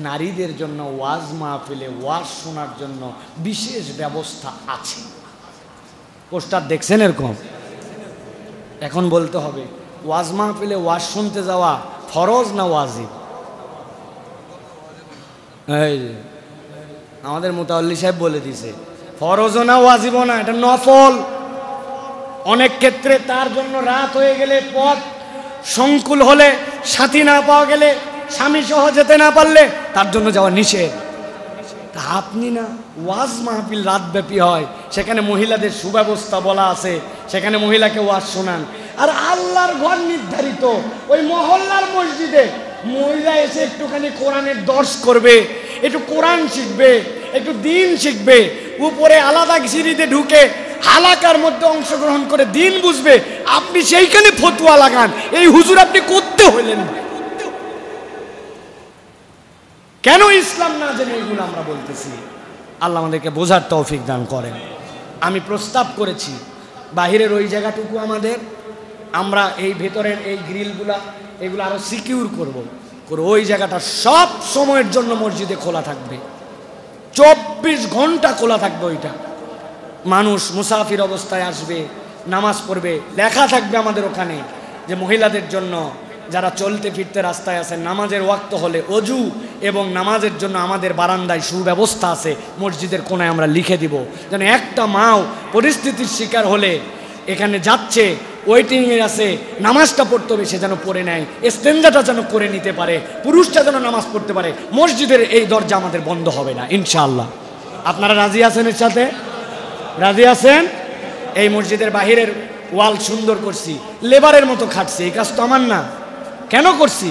নারীদের জন্য ওয়াজ মাহফিলে ওয়াজ শোনার জন্য বিশেষ ব্যবস্থা আছে? পোস্টার দেখছেন এরকম? এখন বলতে হবে ওয়াজ মাহফিলে ওয়াজ শুনতে যাওয়া ফরজ না ওয়াজিব? এই যে আমাদের মুতাওয়াল্লি সাহেব বলে দিছে ফরজও না ওয়াজিবও না, এটা নফল। অনেক ক্ষেত্রে তার জন্য রাত হয়ে গেলে, পথ সংকুল হলে, সাথী না পাওয়া গেলে, স্বামী সহ যেতে না পারলে তার জন্য যাওয়া নিষেধ। তা আপনি না ওয়াজ মাহফিল রাতব্যাপী হয়, সেখানে মহিলাদের সুব্যবস্থা বলা আছে, সেখানে মহিলাকে ওয়াজ শোনান। আর আল্লাহর ঘর নির্ধারিত ওই মহল্লার মসজিদে মহিলা এসে একটুখানি কোরআনের দর্শ করবে, একটু কোরআন শিখবে, একটু দিন শিখবে, উপরে আলাদা সিঁড়িতে ঢুকে হালাকার মধ্যে অংশগ্রহণ করে দিন বুঝবে, আপনি সেইখানে ফতুয়া লাগান। এই হুজুর আপনি করতে হইলেন কেন? ইসলাম না জেনে এগুলো আমরা বলতেছি। আল্লাহ আমাদেরকে বোঝার তৌফিক দান করেন। আমি প্রস্তাব করেছি বাহিরের ওই জায়গাটুকু আমাদের, আমরা এই ভেতরের এই গ্রিলগুলা এগুলো আরো সিকিউর করব। ওই জায়গাটা সব সময়ের জন্য মসজিদে খোলা থাকবে, 24 ঘন্টা খোলা থাকবে। ওইটা মানুষ মুসাফির অবস্থায় আসবে, নামাজ পড়বে, লেখা থাকবে আমাদের ওখানে যে মহিলাদের জন্য যারা চলতে ফিরতে রাস্তায় আছে নামাজের ওয়াক্ত হলে অজু এবং নামাজের জন্য আমাদের বারান্দায় সুব্যবস্থা আছে, মসজিদের কোণায় আমরা লিখে দিব, যেন একটা মাও পরিস্থিতির শিকার হলে এখানে যাচ্ছে, ওয়েটিংয়ে আছে, নামাজটা পড়তে হবে, সে যেন পড়ে নেয়, ইস্তেঞ্জাটা যেন করে নিতে পারে, পুরুষটা যেন নামাজ পড়তে পারে। মসজিদের এই দরজা আমাদের বন্ধ হবে না ইনশাআল্লাহ। আপনারা রাজি আছেন? এর সাথে রাজি আছেন? এই মসজিদের বাহিরের ওয়াল সুন্দর করছি, লেবারের মতো খাটছি। এই কাজ তো আমার না। কেন করছি?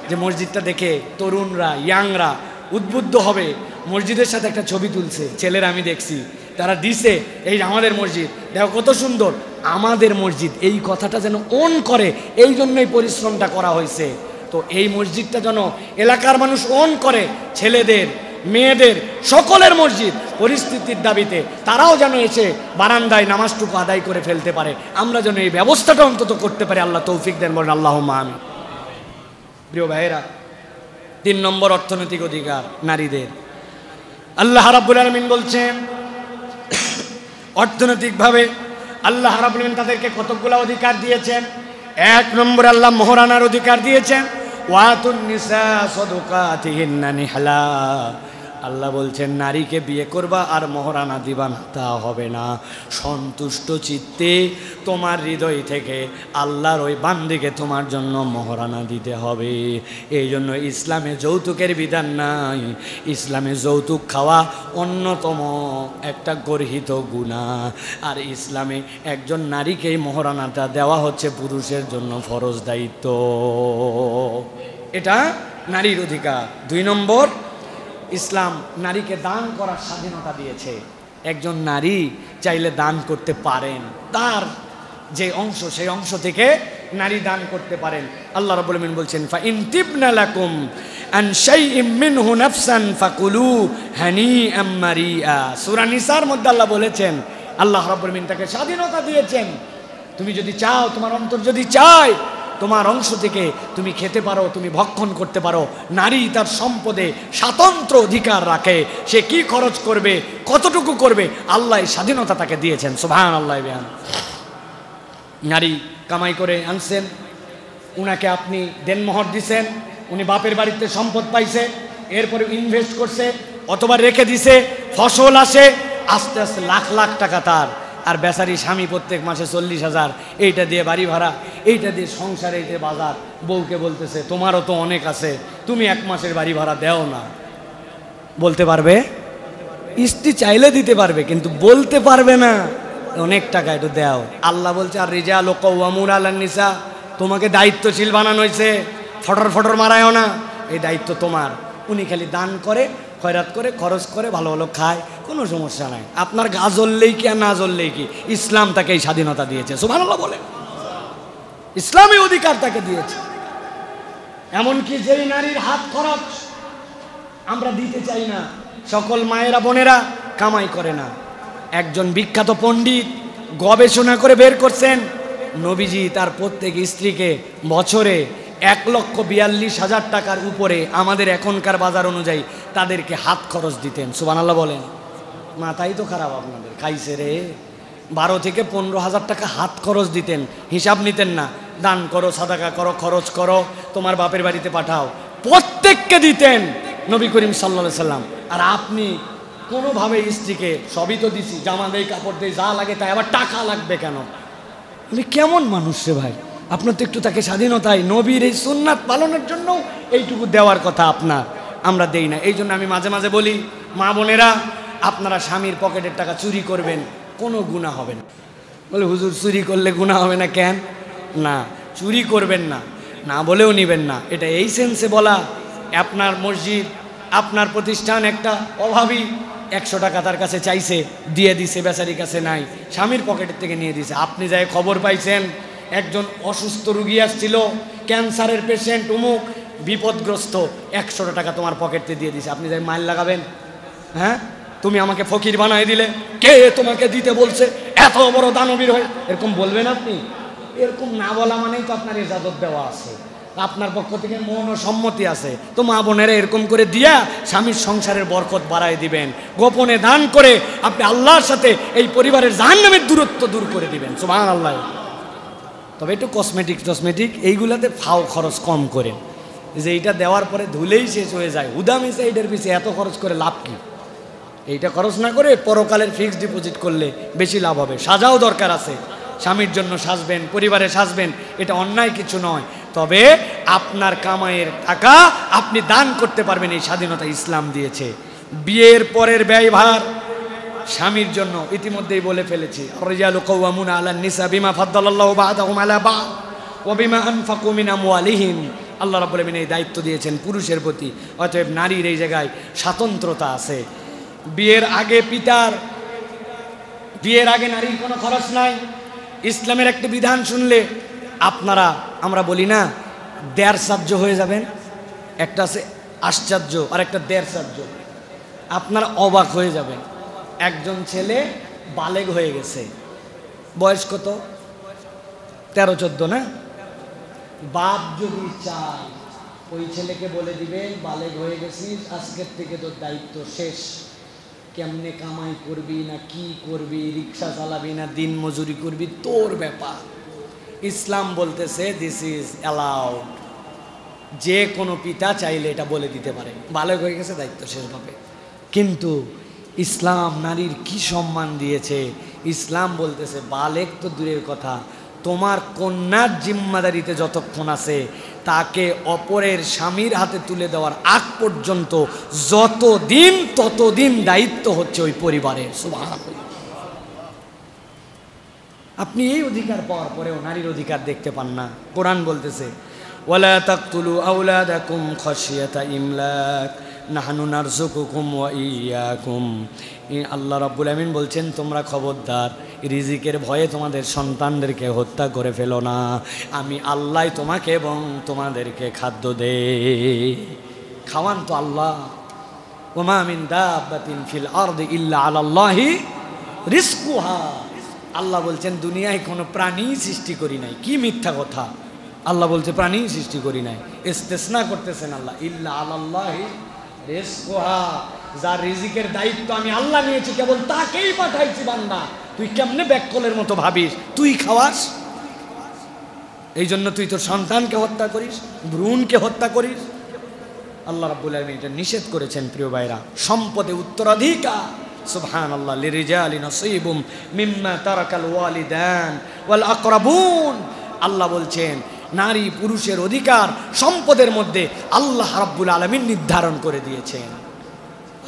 যে মসজিদটা দেখে তরুণরা, ইয়াংরা উদ্বুদ্ধ হবে। মসজিদের সাথে একটা ছবি তুলছে ছেলেরা, আমি দেখছি, তারা দিছে এই আমাদের মসজিদ দেখো কত সুন্দর, আমাদের মসজিদ, এই কথাটা যেন অন করে, এই জন্যই পরিশ্রমটা করা হয়েছে। তো এই মসজিদটা যেন এলাকার মানুষ অন করে, ছেলেদের, মেয়েদের, সকলের মসজিদ, পরিস্থিতির দাবিতে তারাও যেন এসে বারান্দায় নামাজটুকু আদায় করে ফেলতে পারে। আমরা যেন এই ব্যবস্থাটা অন্তত করতে পারি। আল্লাহ তৌফিক দেন, বলেন আল্লাহুম্মা আমিন। প্রিয় ভাইয়েরা, 3 নম্বর অর্থনৈতিক অধিকার নারীদের। আল্লাহ রাব্বুল আলামিন বলছেন অর্থনৈতিকভাবে আল্লাহ রাব্বুল আলামিন তাদেরকে কতগুলো অধিকার দিয়েছেন। 1 নম্বরে আল্লাহ মোহরানার অধিকার দিয়েছেন। ওয়াতুন নিসা সাদকাতিহিন্না নিহলা। আল্লাহ বলছেন নারীকে বিয়ে করবা আর মোহরানা দিবা না, তা হবে না। সন্তুষ্ট চিত্তে তোমার হৃদয় থেকে আল্লাহর ওই বান্দিকে তোমার জন্য মোহরানা দিতে হবে। এই জন্য ইসলামে যৌতুকের বিধান নাই। ইসলামে যৌতুক খাওয়া অন্যতম একটা গর্হিত গুনাহ। আর ইসলামে একজন নারীকেই মোহরানাটা দেওয়া হচ্ছে পুরুষের জন্য ফরজ দায়িত্ব। এটা নারীর অধিকার। 2 নম্বর, ইসলাম নারীকে দান করার স্বাধীনতা দিয়েছে। একজন নারী চাইলে দান করতে পারেন, তার যে অংশ সেই অংশ থেকে নারী দান করতে পারেন। আল্লাহ রাব্বুল আলামিন বলছেন ফা ইন তিবনা লাকুম আন শাইইম মিনহু নাফসান ফাকুলু হানিআম মারিআ। সূরা নিসার মধ্যে আল্লাহ বলেছেন, আল্লাহ রাব্বুল আলামিন তাকে স্বাধীনতা দিয়েছেন। তুমি যদি চাও, তোমার অন্তর যদি চায়, তোমার অংশ থেকে তুমি খেতে পারো, তুমি ভক্ষণ করতে পারো। নারী তার সম্পদে স্বাতন্ত্র অধিকার রাখে, সে কি খরচ করবে, কতটুকু করবে, আল্লাহ স্বাধীনতা তাকে দিয়েছেন। সুবহানাল্লাহ। নারী কামাই করে আনছেন, উনাকে আপনি দেনমোহর দিছেন, উনি বাপের বাড়িতে সম্পদ পাইছে, এরপরে ইনভেস্ট করছে অথবা রেখে দিছে, ফসল আসে, আস্তে আস্তে লাখ লাখ টাকা তার। আর বেচারি স্বামী প্রত্যেক মাসে 40,000, এইটা দিয়ে বাড়ি ভাড়া, এইটা দিয়ে সংসার, এইটা বাজার। বউকে বলতেছে তোমারও তো অনেক আছে, তুমি 1 মাসের বাড়ি ভাড়া দেও না। বলতে পারবে? স্ত্রী চাইলে দিতে পারবে, কিন্তু বলতে পারবে না অনেক টাকা একটু দেও। আল্লাহ বলছে আর রিজালু কাওয়ামুনা আলান নিসা, তোমাকে দায়িত্বশীল বানানো হয়েছে, ফটর ফটর মারায়ও না, এই দায়িত্ব তোমার। উনি খালি দান করে, খয়রাত করে, খরচ করে, ভালো ভালো খায়, কোনো সমস্যা নাই। আপনার গা জ্বললেই কি আর না জ্বললেই কি, ইসলাম তাকে এই স্বাধীনতা দিয়েছে। সুবহানাল্লাহ বলে, ইসলামী অধিকার তাকে দিয়েছে। এমনকি যেই নারীর হাত খরচ আমরা দিতে চাই না, সকল মায়েরা বোনেরা কামাই করে না। একজন বিখ্যাত পণ্ডিত গবেষণা করে বের করছেন, নবীজি তার প্রত্যেক স্ত্রীকে বছরে 1,42,000 টাকার উপরে, আমাদের এখনকার বাজার অনুযায়ী, তাদেরকে হাত খরচ দিতেন। সুবহানাল্লাহ বলেন। মাথাই তো খারাপ আপনাদের, খাইছে রে। 12 থেকে 15,000 টাকা হাত খরচ দিতেন, হিসাব নিতেন না। দান করো, সাদাকা করো, খরচ করো, তোমার বাপের বাড়িতে পাঠাও, প্রত্যেককে দিতেন নবী করিম সাল্লাল্লাহু আলাইহি সাল্লাম। আর আপনি কোনোভাবে স্ত্রীকে সবই তো দিছি, জামা দেই, কাপড় দেই, যা লাগে তাই, আবার টাকা লাগবে কেন? বলি কেমন মানুষ রে ভাই, আপনার তো একটু তাকে স্বাধীনতায় নবীর এই সুন্নাত পালনের জন্য এইটুকু দেওয়ার কথা আপনার, আমরা দেই না। এই জন্য আমি মাঝে মাঝে বলি, মা বোনেরা আপনারা স্বামীর পকেটের টাকা চুরি করবেন, কোনো গুনাহ হবে না। বলে হুজুর চুরি করলে গুনাহ হবে না কেন? না, চুরি করবেন না, না বলেও নিবেন না, এটা এই সেন্সে বলা। আপনার মসজিদ, আপনার প্রতিষ্ঠান একটা অভাবী 100 টাকা তার কাছে চাইছে, দিয়ে দিছে, বেচারির কাছে নাই, স্বামীর পকেটের থেকে নিয়ে দিছে। আপনি যাই খবর পাইছেন একজন অসুস্থ রুগী আসছিল, ক্যান্সারের পেশেন্ট, উমুক বিপদগ্রস্ত, 100 টাকা তোমার পকেটে দিয়ে দিছে, আপনি যাই মাইল লাগাবেন? হ্যাঁ, তুমি আমাকে ফকির বানাই দিলে, কে তোমাকে দিতে বলছে, এত বড় দানবীর হয়ে এরকম বলবেন আপনি? এরকম না বলা মানেই তো আপনার ইজাজত দেওয়া আছে, আপনার পক্ষ থেকে মন ও সম্মতি আছে। তো মা বোনেরা এরকম করে দিয়া স্বামীর সংসারের বরকত বাড়াই দিবেন, গোপনে দান করে আপনি আল্লাহর সাথে এই পরিবারের জাহান্নামের দূরত্ব দূর করে দিবেন, সুবহানাল্লাহ। তবে একটু কসমেটিক এইগুলাতে ফাও খরচ কম করে, যে এইটা দেওয়ার পরে ধুলেই শেষ হয়ে যায়, হুদামিসে এইটার পিছিয়ে এত খরচ করে লাভ কি? এইটা খরচ না করে পরকালের ফিক্সড ডিপোজিট করলে বেশি লাভ হবে। সাজাও দরকার আছে, স্বামীর জন্য সাজবেন, পরিবারে সাজবেন, এটা অন্যায় কিছু নয়। তবে আপনার কামাইয়ের টাকা আপনি দান করতে পারবেন, এই স্বাধীনতা ইসলাম দিয়েছে। বিয়ের পরের ব্যয়ভার স্বামীর জন্য ইতিমধ্যেই বলে ফেলেছি, আর-রিজালু কাওয়ামুনা আলান নিসা বিমা ফাদ্দালাল্লাহু বা'দাহুম আলা বা'দ ওয়া বিমা আনফাকু মিন আমওয়ালিহিম। আল্লাহ রাব্বুল আলামিন এই দায়িত্ব দিয়েছেন পুরুষের প্রতি, অতএব নারীর এই জায়গায় স্বাতন্ত্রতা আছে। বিয়ের আগে নারীর কোনো খরচ নাই। ইসলামের একটি বিধান শুনলে আমরা বলি না দেড়সাহ্য হয়ে যাবেন, একটা আছে আশ্চর্য আর একটা দেড়সাহ্য। আপনারা অবাক হয়ে যাবেন, একজন ছেলে বালেগ হয়ে গেছে, বয়স কত? 13-14 না? বাপ যদি চায় ওই ছেলেকে বলে দিবে, বালেগ হয়ে গেছিস, আজকের থেকে তোর দায়িত্ব শেষ, কেমনে কামাই করবি না কি করবি, রিক্সা চালাবি না দিন মজুরি করবি, তোর ব্যাপার। ইসলাম বলতেছে দিস ইজ অ্যালাউড, যে কোনো পিতা চাইলে এটা বলে দিতে পারে, বালেগ হয়ে গেছে, দায়িত্ব শেষভাবে। কিন্তু ইসলাম নারীর কি সম্মান দিয়েছে। ইসলাম বলতেছে বালেগ তো দূরের কথা, তোমার কন্যার জিম্মাদারিতে যতক্ষণ আছে তাকে অপরের স্বামীর হাতে তুলে দেওয়ার আগ পর্যন্ত ততদিন দায়িত্ব হচ্ছে ওই পরিবারের। সুবহানাল্লাহ। আপনি এই অধিকার পাওয়ার পরেও নারীর অধিকার দেখতে পান না। কোরআন বলতেছে ওয়ালা তাকতুলু আওলাদাকুম খাশিয়াতা ইমলাক নাহনু নারযুকুকুম ওয়া ইয়াকুম। আল্লাহ রাব্বুল আমিন বলছেন তোমরা খবরদার রিজিকের ভয়ে তোমাদের সন্তানদেরকে হত্যা করে ফেলো না, আমি আল্লাহ তোমাকে এবং তোমাদেরকে খাদ্য দেই। খাওয়ান তো আল্লাহ। ওয়া মা মিন দাব্বাতিন ফিল আরদি ইল্লা আলাল্লাহি রিজকুহা। আল্লাহ বলছেন দুনিয়ায় কোনো প্রাণী সৃষ্টি করি নাই। কি মিথ্যা কথা! আল্লাহ বলছে প্রাণী সৃষ্টি করি নাই, ইস্তেসনা করতেছেন আল্লাহ, ইল্লা আলাল্লাহি রিজকুহা। যার রিজিকের দায়িত্ব আমি আল্লাহ নিয়েছি, কেবল তাকেই পাঠাইছি। বান্দা তুই কেমনে ব্যাককলের মতো ভাবিস, তুই খাওয়াস, এই জন্য তুই তোর সন্তানকে হত্যা করিস, ভ্রূণকে হত্যা করিস। আল্লাহ রাব্বুল আলামিন এটা নিষেধ করেছেন। প্রিয় ভাইরা, সম্পদে উত্তরাধিকার, সুবহানাল্লাহ, লিরিজালি নসীবুম মিম্মা তারাকাল ওয়ালিদান ওয়াল আকরাবুন। আল্লাহ বলছেন নারী পুরুষের অধিকার সম্পদের মধ্যে আল্লাহ রাব্বুল আলামিন নির্ধারণ করে দিয়েছেন।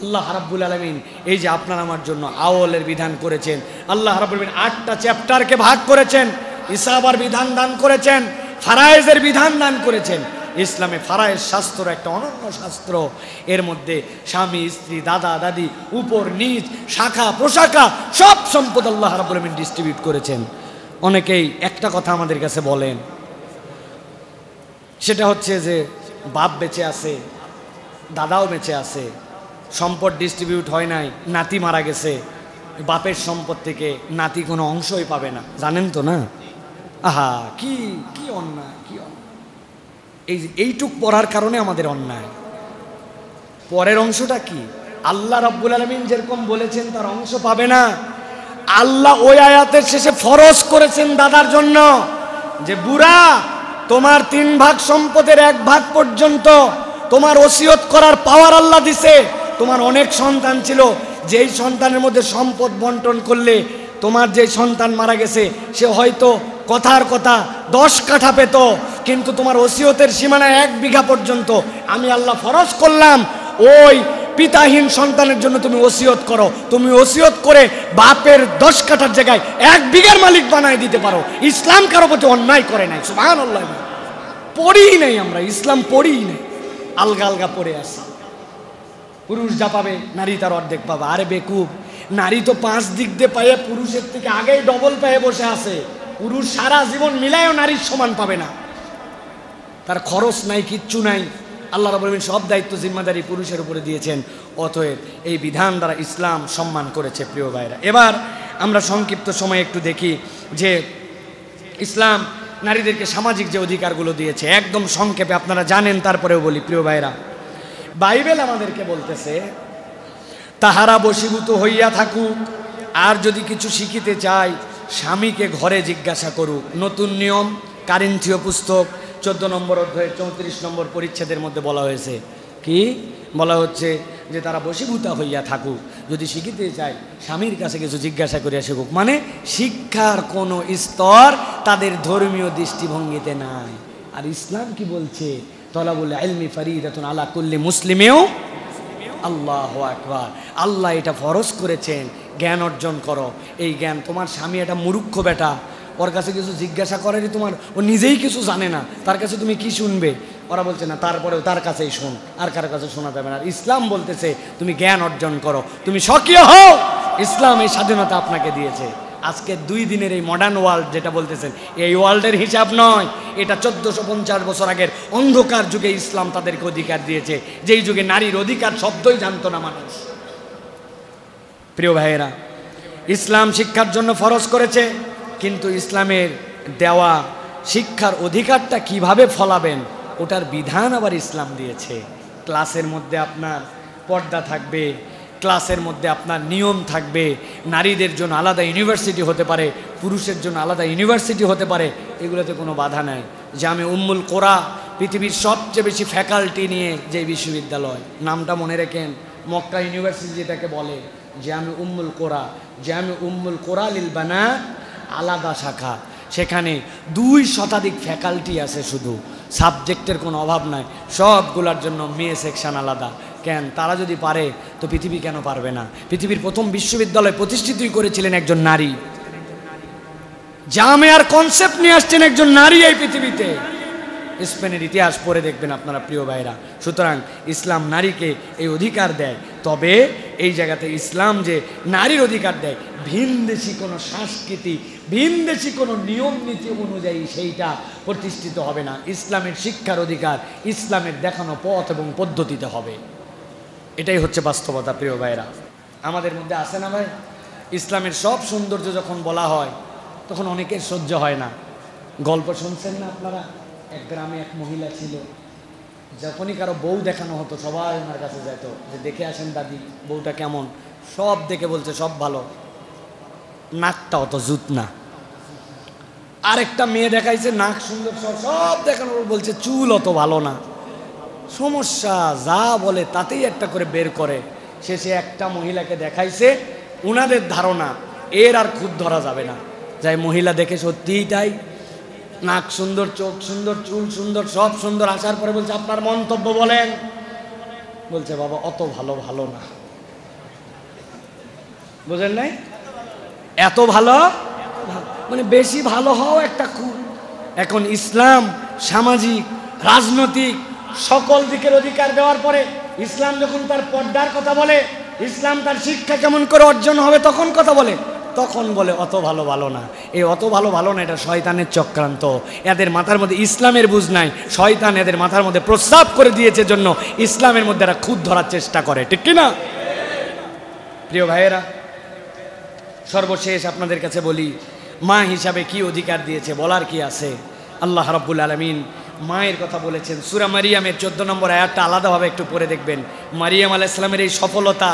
আল্লাহ রাব্বুল আলামিন এই যে আপনার আমার জন্য আওয়ালের বিধান করেছেন, আল্লাহ রাব্বুল আলামিন 8টা চ্যাপ্টারকে ভাগ করেছেন, ইসাবার বিধান দান করেছেন, ফারায়েজের বিধান দান করেছেন। ইসলামে ফারায়েজ শাস্ত্র একটা অনন্য শাস্ত্র। এর মধ্যে স্বামী স্ত্রী দাদা দাদি উপর নিচ শাখা প্রশাখা সব সম্পদ আল্লাহ রাব্বুল আলামিন ডিস্ট্রিবিউট করেছেন। অনেকেই একটা কথা আমাদের কাছে বলেন, সেটা হচ্ছে যে বাপ বেঁচে আছে, দাদাও বেঁচে আছে, সম্পদ ডিস্ট্রিবিউট হয় নাই, নাতি মারা গেছে, বাপের সম্পদ থেকে নাতি কোনো অংশই পাবে না। জানেন তো না? আহা, কি কি অন্যায়, কি অন্যায়! এইটুক পড়ার কারণে আমাদের অন্যায়। পরের অংশটা কি? আল্লাহ রাব্বুল আলামিন যেরকম বলেছেন তার অংশ পাবে না। আল্লাহ ওই আয়াতের শেষে ফরজ করেছেন দাদার জন্য যে বুড়া তোমার 3 ভাগ সম্পদের 1 ভাগ পর্যন্ত তোমার ওসিয়ত করার পাওয়ার আল্লাহ দিছে। তোমার অনেক সন্তান ছিল, যেই সন্তানের মধ্যে সম্পদ বন্টন করলে তোমার যে সন্তান মারা গেছে সে হয়তো কথার কথা 10 কাঠা পেত, কিন্তু তোমার ওসিয়তের সীমানা 1 বিঘা পর্যন্ত আমি আল্লাহ ফরজ করলাম। ওই পিতাহীন সন্তানের জন্য তুমি ওসিয়ত করো, তুমি ওসিয়ত করে বাপের 10 কাঠার জায়গায় 1 বিঘার মালিক বানায় দিতে পারো। ইসলাম কারো প্রতি অন্যায় করে নাই। সুবহানাল্লাহ। পড়িই নাই আমরা, ইসলাম পড়িই নাই, আলগা আলগা পড়ে আসি। পুরুষ যা পাবে নারী তার অর্ধেক পাবে। আরে বেকুব, নারী তো 5 দিক দিয়ে পায়ে পুরুষের থেকে আগেই ডবল পায়ে বসে আছে। পুরুষ সারা জীবন মিলায়ও নারীর সমান পাবে না, তার খরচ নাই, কিচ্ছু নাই। আল্লাহ রাব্বুল আলামিন সব দায়িত্ব জিম্মাদারি পুরুষের উপরে দিয়েছেন। অতএব এই বিধান দ্বারা ইসলাম সম্মান করেছে। প্রিয় ভাইরা, এবার আমরা সংক্ষিপ্ত সময়ে একটু দেখি যে ইসলাম নারীদেরকে সামাজিক যে অধিকারগুলো দিয়েছে, একদম সংক্ষেপে আপনারা জানেন, তারপরেও বলি। প্রিয় ভাইরা, বাইবেল আমাদেরকে বলতেছে তাহারা বশীভূত হইয়া থাকুক, আর যদি কিছু শিখিতে চায় স্বামীকে ঘরে জিজ্ঞাসা করুক। নতুন নিয়ম, কারিন্থীয় পুস্তক 14 নম্বর অধ্যায়ে 34 নম্বর পরিচ্ছেদের মধ্যে বলা হয়েছে কি? বলা হচ্ছে যে তারা বশীভূতা হইয়া থাকুক, যদি শিখিতে চায় স্বামীর কাছে কিছু জিজ্ঞাসা করিয়া শিখুক। মানে শিক্ষার কোনো স্তর তাদের ধর্মীয় দৃষ্টিভঙ্গিতে নাই। আর ইসলাম কি বলছে? তলাবুল ইলমি ফরিদাতুন আলা কুল্লি মুসলিমেও। আল্লাহু আকবার। আল্লাহ এটা ফরজ করেছেন, জ্ঞান অর্জন করো। এই জ্ঞান, তোমার স্বামী এটা মূর্খ বেটা, ওর কাছে কিছু জিজ্ঞাসা করেনি তোমার, ও নিজেই কিছু জানে না, তার কাছে তুমি কি শুনবে? ওরা বলছে না, তারপরেও তার কাছেই শোন, আর কার কাছে শোনা যাবে না। ইসলাম বলতেছে তুমি জ্ঞান অর্জন করো, তুমি সক্রিয় হও। ইসলাম এই স্বাধীনতা আপনাকে দিয়েছে। আজকে 2 দিনের এই মডার্ন ওয়ার্ল্ড যেটা বলতেছেন, এই ওয়ার্ল্ডের হিসাব নয়, এটা 1450 বছর আগের অন্ধকার যুগে ইসলাম তাদেরকে অধিকার দিয়েছে, যেই যুগে নারীর অধিকার শব্দই জানতো না মানুষ। প্রিয় ভাইয়েরা, ইসলাম শিক্ষার জন্য ফরজ করেছে, কিন্তু ইসলামের দেওয়া শিক্ষার অধিকারটা কিভাবে ফলাবেন ওটার বিধান আবার ইসলাম দিয়েছে। ক্লাসের মধ্যে আপনার পর্দা থাকবে, ক্লাসের মধ্যে আপনার নিয়ম থাকবে। নারীদের জন্য আলাদা ইউনিভার্সিটি হতে পারে, পুরুষের জন্য আলাদা ইউনিভার্সিটি হতে পারে, এগুলোতে কোনো বাধা নাই। জামে উম্মুল কোরা পৃথিবীর সবচেয়ে বেশি ফ্যাকাল্টি নিয়ে যে বিশ্ববিদ্যালয়, নামটা মনে রাখেন, মক্কা ইউনিভার্সিটি যেটাকে বলে, জামে উম্মুল কোরা। জামে উম্মুল কোরা লিল বানাত, আলাদা শাখা। সেখানে 2 শতাধিক ফ্যাকাল্টি আছে, শুধু সাবজেক্টের কোনো অভাব নাই, সবগুলোর জন্য মেয়ে সেকশন আলাদা। কেন? তারা যদি পারে তো পৃথিবী কেন পারবে না? পৃথিবীর প্রথম বিশ্ববিদ্যালয় প্রতিষ্ঠিতই করেছিলেন একজন নারী। জামিয়ার কনসেপ্ট নিয়ে আসছেন একজন নারী এই পৃথিবীতে। স্পেনের ইতিহাস পড়ে দেখবেন আপনারা প্রিয় ভাইরা। সুতরাং ইসলাম নারীকে এই অধিকার দেয়, তবে এই জায়গাতে ইসলাম যে নারীর অধিকার দেয় ভিনদেশি কোনো সংস্কৃতি, ভিনদেশি কোনো নিয়ম নীতি অনুযায়ী সেইটা প্রতিষ্ঠিত হবে না। ইসলামের শিক্ষার অধিকার ইসলামের দেখানো পথ এবং পদ্ধতিতে হবে। এটাই হচ্ছে বাস্তবতা প্রিয় ভাইরা। আমাদের মধ্যে আছে না ভাই, ইসলামের সব সৌন্দর্য যখন বলা হয় তখন অনেকের সহ্য হয় না। গল্প শুনছেন না আপনারা? এক গ্রামে এক মহিলা ছিল, যখনই কারো বউ দেখানো হতো সবাই ওনার কাছে যেত যে দেখে আসেন দাদি বউটা কেমন। সব দেখে বলছে সব ভালো, নাকটা অত জুত না। আরেকটা মেয়ে দেখাইছে নাক সুন্দর, সব দেখানোর পর বলছে চুল অত ভালো না। সমস্যা যা বলে তাতেই একটা করে বের করে। শেষে একটা মহিলাকে দেখাইছে, উনাদের ধারণা এর আর খুদ ধরা যাবে না, যাই মহিলা দেখে সত্যিই তাই, নাক সুন্দর, চোখ সুন্দর, চুল সুন্দর, সব সুন্দর। আসার পরে বলছে আপনার মন্তব্য বলেন। বলছে বাবা অত ভালো না। বুঝেন নাই? এত ভালো মানে বেশি ভালো হওয়া একটা খুব। এখন ইসলাম সামাজিক, রাজনৈতিক সকল দিকের অধিকার দেওয়ার পরে ইসলাম যখন তার পর্দার কথা বলে, ইসলাম তার শিক্ষা কেমন করে অর্জন হবে তখন কথা বলে, তখন বলে অত ভালো না। এই অত ভালো না এটা শয়তানের চক্রান্ত। এদের মাথার মধ্যে ইসলামের বুঝ নাই, শয়তান এদের মাথার মধ্যে প্রস্রাব করে দিয়েছে, জন্য ইসলামের মধ্যে এরা খুদ ধরার চেষ্টা করে, ঠিক কিনা প্রিয় ভাইয়েরা? সর্বশেষ আপনাদের কাছে বলি, মা হিসাবে কি অধিকার দিয়েছে বলার কি আছে? আল্লাহ রাব্বুল আলামিন মায়ের কথা বলেছেন। সূরা মারিয়ামের 14 নম্বর আয়াতটা আলাদাভাবে একটু পড়ে দেখবেন। মারিয়াম আলাইহিস সালামের এই সফলতা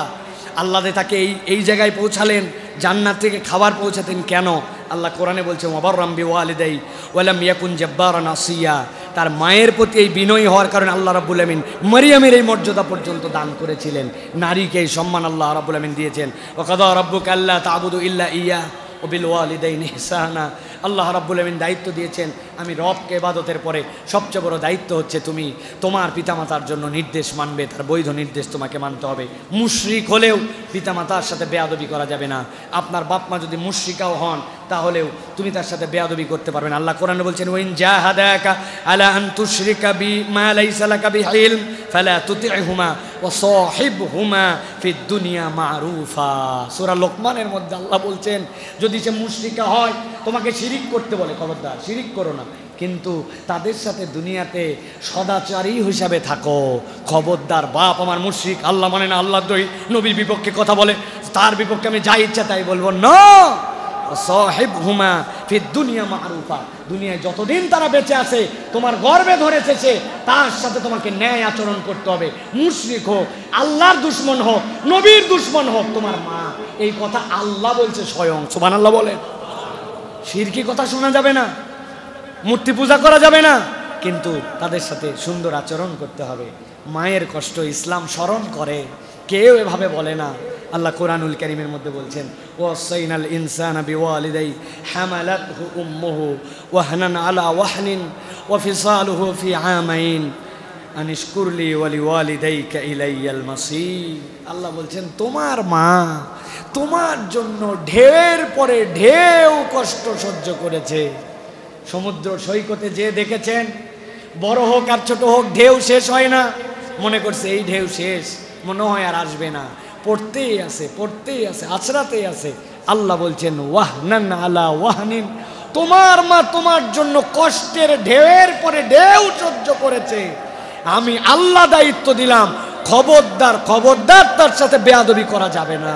আল্লাহ তাকে এই জায়গায় পৌঁছালেন, জান্নাত থেকে খাবার পৌঁছাতেন কেন? আল্লাহ কোরআনে বলছে ওয়াবাররাম বিওয়ালিদাই ওয়ালাম ইয়াকুন জাব্বারান আসিয়া। তার মায়ের প্রতি এই বিনয়ী হওয়ার কারণে আল্লাহ রাব্বুল আমিন মারিয়ামের এই মর্যাদা পর্যন্ত দান করেছিলেন। নারীকে এই সম্মান আল্লাহ রাব্বুল আমিন দিয়েছেন। ওয়া কাদা রাব্বুকা আল্লা তা'বুদু ইল্লা ইয়্যা ওয়া বিল ওয়ালিদাইনি ইহসানা। আল্লাহ রাব্বুল আমিন দায়িত্ব দিয়েছেন, আমি রবকে ইবাদতের পরে সবচেয়ে বড় দায়িত্ব হচ্ছে তুমি তোমার পিতামাতার জন্য নির্দেশ মানবে, তার বৈধ নির্দেশ তোমাকে মানতে হবে। মুশরিক হলেও পিতামাতার সাথে বেয়াদবি করা যাবে না। আপনার বাপ মা যদি মুশরিকাও হন তাহলেও তুমি তার সাথে বেয়াদবি করতে পারবে না। আল্লাহ কোরআনে বলছেন ওয়াইন জাহাদাকা আলা আন তুশরিকা বি মা লাইসা লাকা বিইলম ফালা তুতি'হুমা ওয়া সাহিবহুমা ফিদ দুনিয়া মারুফা। সূরা লোকমানের মধ্যে আল্লাহ বলছেন যদি সে মুশরিকা হয়, তোমাকে শিরিক করতে বলে, খবরদার শিরিক করো না, কিন্তু তাদের সাথে দুনিয়াতে সদাচারী হিসাবে থাকো। খবরদার, বাপ আমার মুশরিক, আল্লাহ মানে না, আল্লাহ দ্রোহী, নবীর বিপক্ষে কথা বলে, তার বিপক্ষে আমি যা ইচ্ছা তাই বলবো না। সাহিবহুমা ফিদ দুনিয়া মারুফা। দুনিয়ায় যতদিন তারা বেঁচে আছে, তোমার গর্বে ধরেছে সে, তার সাথে তোমাকে ন্যায় আচরণ করতে হবে। মুশরিক হোক, আল্লাহর দুশমন হোক, নবীর দুশমন হোক, তোমার মা, এই কথা আল্লাহ বলছে স্বয়ং। সুবহানাল্লাহ বলেন। শিরকি কথা শোনা যাবে না, মূর্তি পূজা করা যাবে না, কিন্তু তাদের সাথে সুন্দর আচরণ করতে হবে। মায়ের কষ্ট ইসলাম স্মরণ করে, কেউ এভাবে বলে না। আল্লাহ কোরআনুল কারীমের মধ্যে বলছেন ওয়াসাইনাল ইনসানা বিওয়ালিদাই হামালাতহু উম্মুহু ওয়াহনান আলা ওয়াহনিন ওয়া ফিসালুহু ফি আমাইন আনিশকুরলি ওয়া লিওয়ালিদাইকা ইলাইয়াল মাসির। আল্লাহ বলছেন তোমার মা তোমার জন্য ঢেউয়ের পরে ঢেউ কষ্ট সহ্য করেছে। সমুদ্র সৈকতে যে দেখেছেন, বড় হোক আর ছোট হোক, ঢেউ শেষ হয় না। মনে করছে এই ঢেউ শেষ, মনে হয় আর আসবে না, পড়তেই আছে, পড়তেই আছে, আছড়াতেই আছে। আল্লাহ বলছেন ওয়াহনান আলা ওয়াহনিন, তোমার মা তোমার জন্য কষ্টের ঢেউয়ের পরে ঢেউ সহ্য করেছে। আমি আল্লাহ দায়িত্ব দিলাম, খবরদার খবরদার তার সাথে বেয়াদবি করা যাবে না,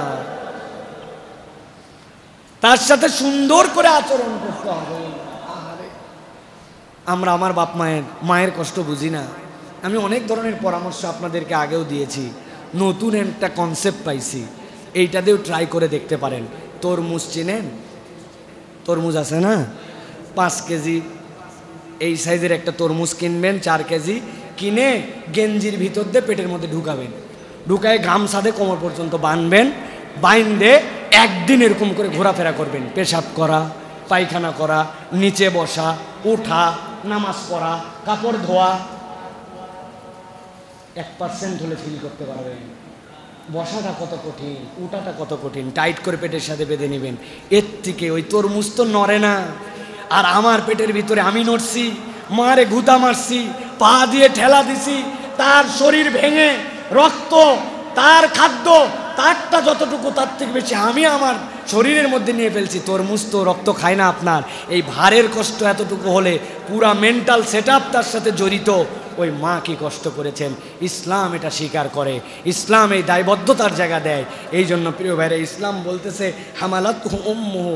তার সাথে সুন্দর করে আচরণ করতে হবে। আমরা আমার বাপ মায়ের কষ্ট বুঝি না। আমি অনেক ধরনের পরামর্শ আপনাদেরকে আগেও দিয়েছি, নতুন একটা কনসেপ্ট পাইছি, এইটা দিয়েও ট্রাই করে দেখতে পারেন। তরমুজ চেনেন? তরমুজ আছে না, 5 কেজি এই সাইজের একটা তরমুজ কিনবেন, 4 কেজি কিনে গেঞ্জির ভিতর দিয়ে পেটের মধ্যে ঢুকাবেন, ঢুকায় গামছা দিয়ে কোমর পর্যন্ত বাঁধবেন, বাইন্ধে একদিন এরকম করে ঘোরাফেরা করবেন। পেশাব করা, পায়খানা করা, নিচে বসা, ওঠা, নামাজ পড়া, কাপড় ধোয়া, 1% হলে ফিল করতে পারবেন বসাটা কত কঠিন, ওঠাটা কত কঠিন। টাইট করে পেটের সাথে বেঁধে নেবেন। এর থেকে ওই তরমুজ তো নড়ে না, আর আমার পেটের ভিতরে আমি নড়ছি, মারে ঘুতা মারছি, পা দিয়ে ঠেলা দিছি, তার শরীর ভেঙে রক্ত, তার খাদ্য, তারটা যতটুকু তার থেকে বেশি আমি আমার শরীরের মধ্যে নিয়ে ফেলছি। তরমুজ তো রক্ত খায় না আপনার, এই ভারের কষ্ট এতটুকু হলে পুরা মেন্টাল সেটআপ তার সাথে জড়িত। ওই মা কি কষ্ট করেছেন, ইসলাম এটা স্বীকার করে, ইসলাম এই দায়বদ্ধতার জায়গা দেয়। এই জন্য প্রিয় ভাইরা, ইসলাম বলতেছে হামালাতহু উম্মুহু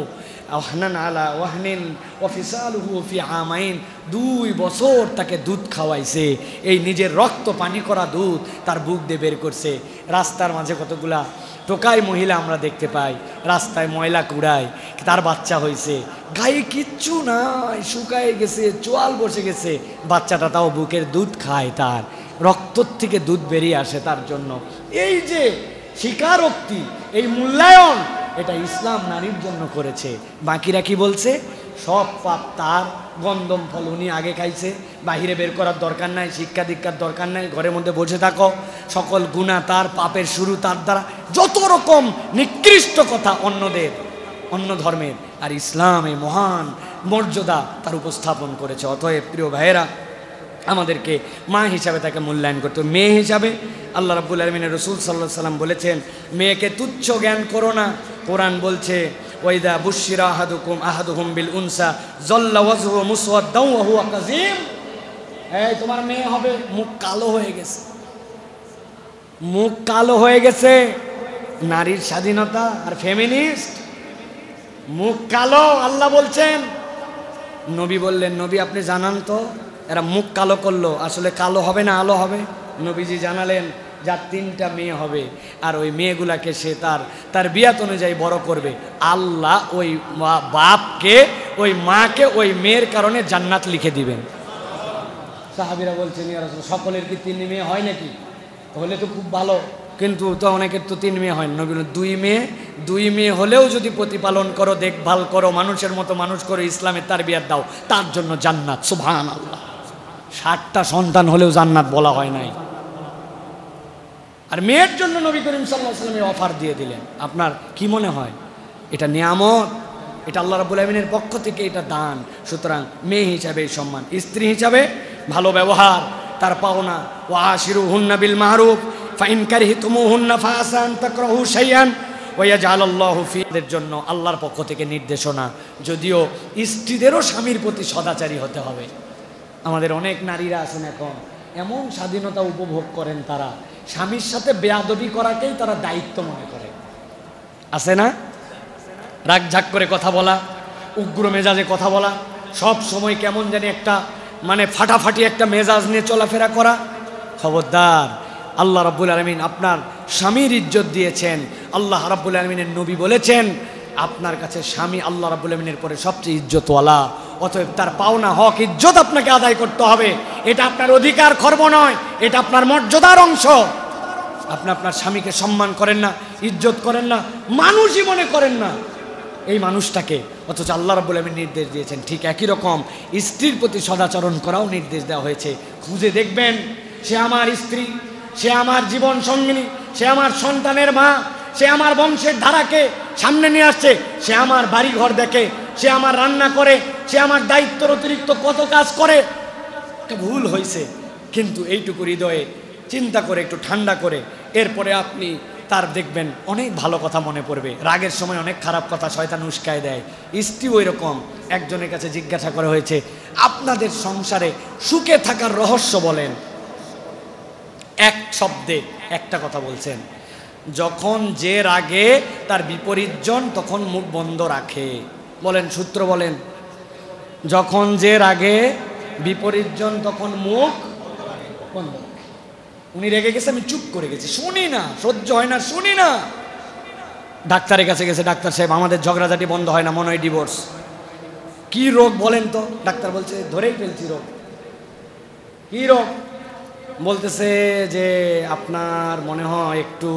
ওয়াহনান আলা ওয়াহনিন ওয়া ফিসালুহু ফি আমাইন, 2 বছর তাকে দুধ খাওয়াইছে। এই নিজের রক্ত পানি করা দুধ তার বুক দিয়ে বের করছে। রাস্তার মাঝে কতগুলা টোকাই মহিলা আমরা দেখতে পাই, রাস্তায় ময়লা কুড়ায়, তার বাচ্চা হয়েছে, গায়ে কিচ্ছু নাই, শুকায় গেছে, চোয়াল বসে গেছে, বাচ্চাটা তাও বুকের দুধ খায়, তার রক্তর থেকে দুধ বেরিয়ে আসে তার জন্য। এই যে স্বীকারোক্তি, এই মূল্যায়ন, এটা ইসলাম নারীর জন্য করেছে। বাকিরা কি বলছে, সব পাপ তার, গন্ধম ফল উনি আগে খাইছে, বাহিরে বের করার দরকার নাই, শিক্ষা দীক্ষার দরকার নাই, ঘরের মধ্যে বসে থাকো, সকল গুনাহ তার, পাপের শুরু তার দ্বারা, যত রকম নিকৃষ্ট কথা অন্যদের, অন্য ধর্মের। আর ইসলাম এই মহান মর্যাদা তার উপস্থাপন করেছে। অতএব প্রিয় ভাইয়েরা, আমাদেরকে মা হিসাবে তাকে মূল্যায়ন করতে হবে। মেয়ে হিসাবে আল্লাহ রাব্বুল আলামিনের রাসূল সাল্লাল্লাহু আলাইহি সাল্লাম বলেছেন, মেয়েকে তুচ্ছ জ্ঞান করো না। কোরআন বলছে ওয়াইদা বুশিরা আহাদুহুম বিল উনসা যাল্লা ওয়াজহু মুসওয়াদ্দান ওয়া হুয়া কাযীম। এই তোমার মেয়ে হবে, মুখ কালো হয়ে গেছে, মুখ কালো হয়ে গেছে। নারীর স্বাধীনতা আর ফেমিনিস্ট, মুখ কালো আল্লাহ বলছেন। নবী বললেন, নবী আপনি জানান তো এরা মুখ কালো করলো, আসলে কালো হবে না আলো হবে? নবীজি জানালেন, যার 3টা মেয়ে হবে, আর ওই মেয়েগুলাকে সে তার বিয়াত অনুযায়ী বড় করবে, আল্লাহ ওই বাপকে, ওই মাকে ওই মেয়ের কারণে জান্নাত লিখে দিবেন। সাহাবীরা বলছেন, ইয়া রাসূলুল্লাহ, সকলের কি 3 মেয়ে হয় নাকি? হলে তো খুব ভালো, কিন্তু তো অনেকের তো 3 মেয়ে হয় না। নবী 2 মেয়ে হলেও যদি প্রতিপালন করো, দেখভাল করো, মানুষের মতো মানুষ করো, ইসলামের তারবিয়াত দাও, তার জন্য জান্নাত। সুবহানাল্লাহ। 60টা সন্তান হলেও জান্নাত বলা হয় নাই। আর মেয়ের জন্য নবী করিম সাল্লাল্লাহু আলাইহি ওয়াসাল্লাম অফার দিয়ে দিলেন। আপনার কি মনে হয় এটা নিয়ামত? এটা আল্লাহ রাব্বুল আমিনের পক্ষ থেকে এটা দান। সুতরাং মেয়ে হিসাবে সম্মান, স্ত্রী হিসাবে ভালো ব্যবহার, তার পাওনা। ওয়া আশিরুহুন্না বিল মারুফ ফাইন কারিহতুমুহুন্না ফাআসা আন তাকরাহু শাইআন ওয়া ইয়াজআলাল্লাহু ফীদের জন্য আল্লাহর পক্ষ থেকে নির্দেশনা। যদিও স্ত্রীদেরও স্বামীর প্রতি সদাচারী হতে হবে। আমাদের অনেক নারীরা আছেন এখন, এমন স্বাধীনতা উপভোগ করেন, তারা স্বামীর সাথে বেয়াদবি করাকেই তারা দায়িত্ব মনে করে। আছে না? রাগঝাক করে কথা বলা, উগ্র মেজাজে কথা বলা, সব সময় কেমন জানি একটা ফাটাফাটি একটা মেজাজ নিয়ে চলাফেরা করা। খবরদার, আল্লাহ রাব্বুল আলামিন আপনার স্বামীর ইজ্জত দিয়েছেন। আল্লাহ রাব্বুল আলামিনের নবী বলেছেন, আপনার কাছে স্বামী আল্লাহ রাব্বুল আলামিনের পরে সবচেয়ে ইজ্জতওয়ালা। অতএব তার পাওনা হক ইজ্জত আপনাকে আদায় করতে হবে। এটা আপনার অধিকার খর্ব নয়, এটা আপনার মর্যাদার অংশ। আপনি আপনার স্বামীকে সম্মান করেন না, ইজ্জত করেন না, মানুষই মনে করেন না এই মানুষটাকে, অথচ আল্লাহ রাব্বুল আলামিন নির্দেশ দিয়েছেন ঠিক একই রকম স্ত্রীর প্রতি সদাচরণ করাও নির্দেশ দেওয়া হয়েছে। খুঁজে দেখবেন, সে আমার স্ত্রী, সে আমার জীবন সঙ্গিনী, সে আমার সন্তানের মা, সে আমার বংশের ধারাকে সামনে নিয়ে আসছে, সে আমার বাড়ি ঘর দেখে, সে আমার রান্না করে, সে আমার দায়িত্বের অতিরিক্ত কত কাজ করে। একটা ভুল হয়েছে, কিন্তু এইটুকু হৃদয়ে চিন্তা করে একটু ঠান্ডা করে এরপরে আপনি তার দেখবেন অনেক ভালো কথা মনে পড়বে। রাগের সময় অনেক খারাপ কথা শয়তান উস্কায় দেয়। স্ত্রী ওই রকম। একজনের কাছে জিজ্ঞাসা করা হয়েছে, আপনাদের সংসারে সুখে থাকার রহস্য বলেন। এক শব্দে একটা কথা বলছেন, যখন যে রাগে তার বিপরীতজন তখন মুখ বন্ধ রাখে। বলেন, সূত্র বলেন। যখন যে রাগে বিপরীতজন তখন মুখ বন্ধ। উনি রেগে গেছে, আমি চুপ করে গেছি, শুনি না, সহ্য হয় না, শুনি না। ডাক্তারের কাছে গেছে, ডাক্তার সাহেব আমাদের ঝগড়াঝাটি বন্ধ হয় না, মনে হয় ডিভোর্স। কি রোগ বলেন তো? ডাক্তার বলছে ধরেই ফেলছি রোগ। কি রোগ? বলতেছে যে আপনার মনে হয় একটু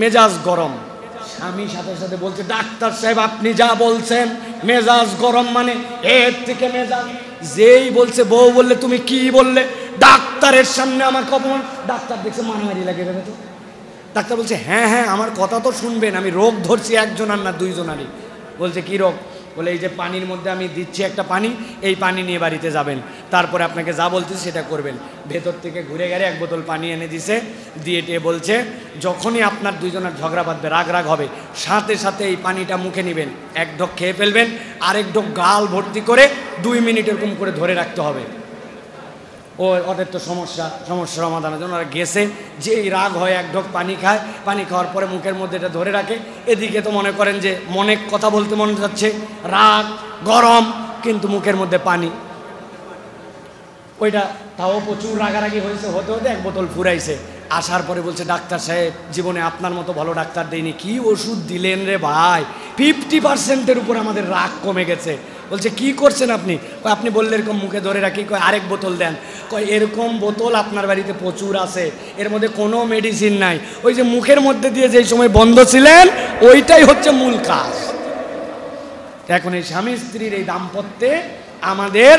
মেজাজ গরম। স্বামী সাথে সাথে বলছে, ডাক্তার সাহেব আপনি যা বলছেন মেজাজ গরম মানে এর থেকে মেজাজ। যেই বলছে, বউ বললে তুমি কি বললে, ডাক্তারের সামনে আমাকে অপমান। ডাক্তার দেখছে মারামারি লাগে যাবে তো। ডাক্তার বলছে, হ্যাঁ হ্যাঁ আমার কথা তো শুনবেন, আমি রোগ ধরছি একজন আর না দুইজনারই। বলছে কি রোগ? বলে এই যে পানির মধ্যে আমি দিচ্ছি একটা পানি, এই পানি নিয়ে বাড়িতে যাবেন, তারপরে আপনাকে যা বলতেছি সেটা করবেন। ভেতর থেকে ঘুরে গেলে 1 বোতল পানি এনে দিছে, দিয়ে টিয়ে বলছে যখনই আপনার দুইজনের ঝগড়া বাঁধবে, রাগ হবে, সাথে সাথে এই পানিটা মুখে নেবেন, 1 ঢোক খেয়ে ফেলবেন, আরেক ঢোক গাল ভর্তি করে 2 মিনিট এরকম করে ধরে রাখতে হবে। ওদের তো সমস্যা সমাধানের জন্য ওরা গেছে, যে এই রাগ হয় 1 ঢোক পানি খায়, পানি খাওয়ার পরে মুখের মধ্যে এটা ধরে রাখে। এদিকে তো মনে করেন যে মনে কথা বলতে মনে যাচ্ছে, রাগ গরম, কিন্তু মুখের মধ্যে পানি। ওইটা তাও প্রচুর রাগারাগি হয়েছে, হতে হতে 1 বোতল ফুরাইছে। আসার পরে বলছে, ডাক্তার সাহেব জীবনে আপনার মতো ভালো ডাক্তার দেয়নি, কি ওষুধ দিলেন রে ভাই, 50%-এর উপর আমাদের রাগ কমে গেছে। বলছে কি করছেন আপনি? আপনি বললে এরকম মুখে ধরে রাখি, আরেক বোতল দেন। এরকম বোতল আপনার বাড়িতে প্রচুর আছে, এর মধ্যে কোনো মেডিসিন নাই, ওই যে মুখের মধ্যে দিয়ে যেই সময় বন্ধ ছিলেন ওইটাই হচ্ছে মূল কাজ। এখন এই স্বামী স্ত্রীর এই দাম্পত্যে আমাদের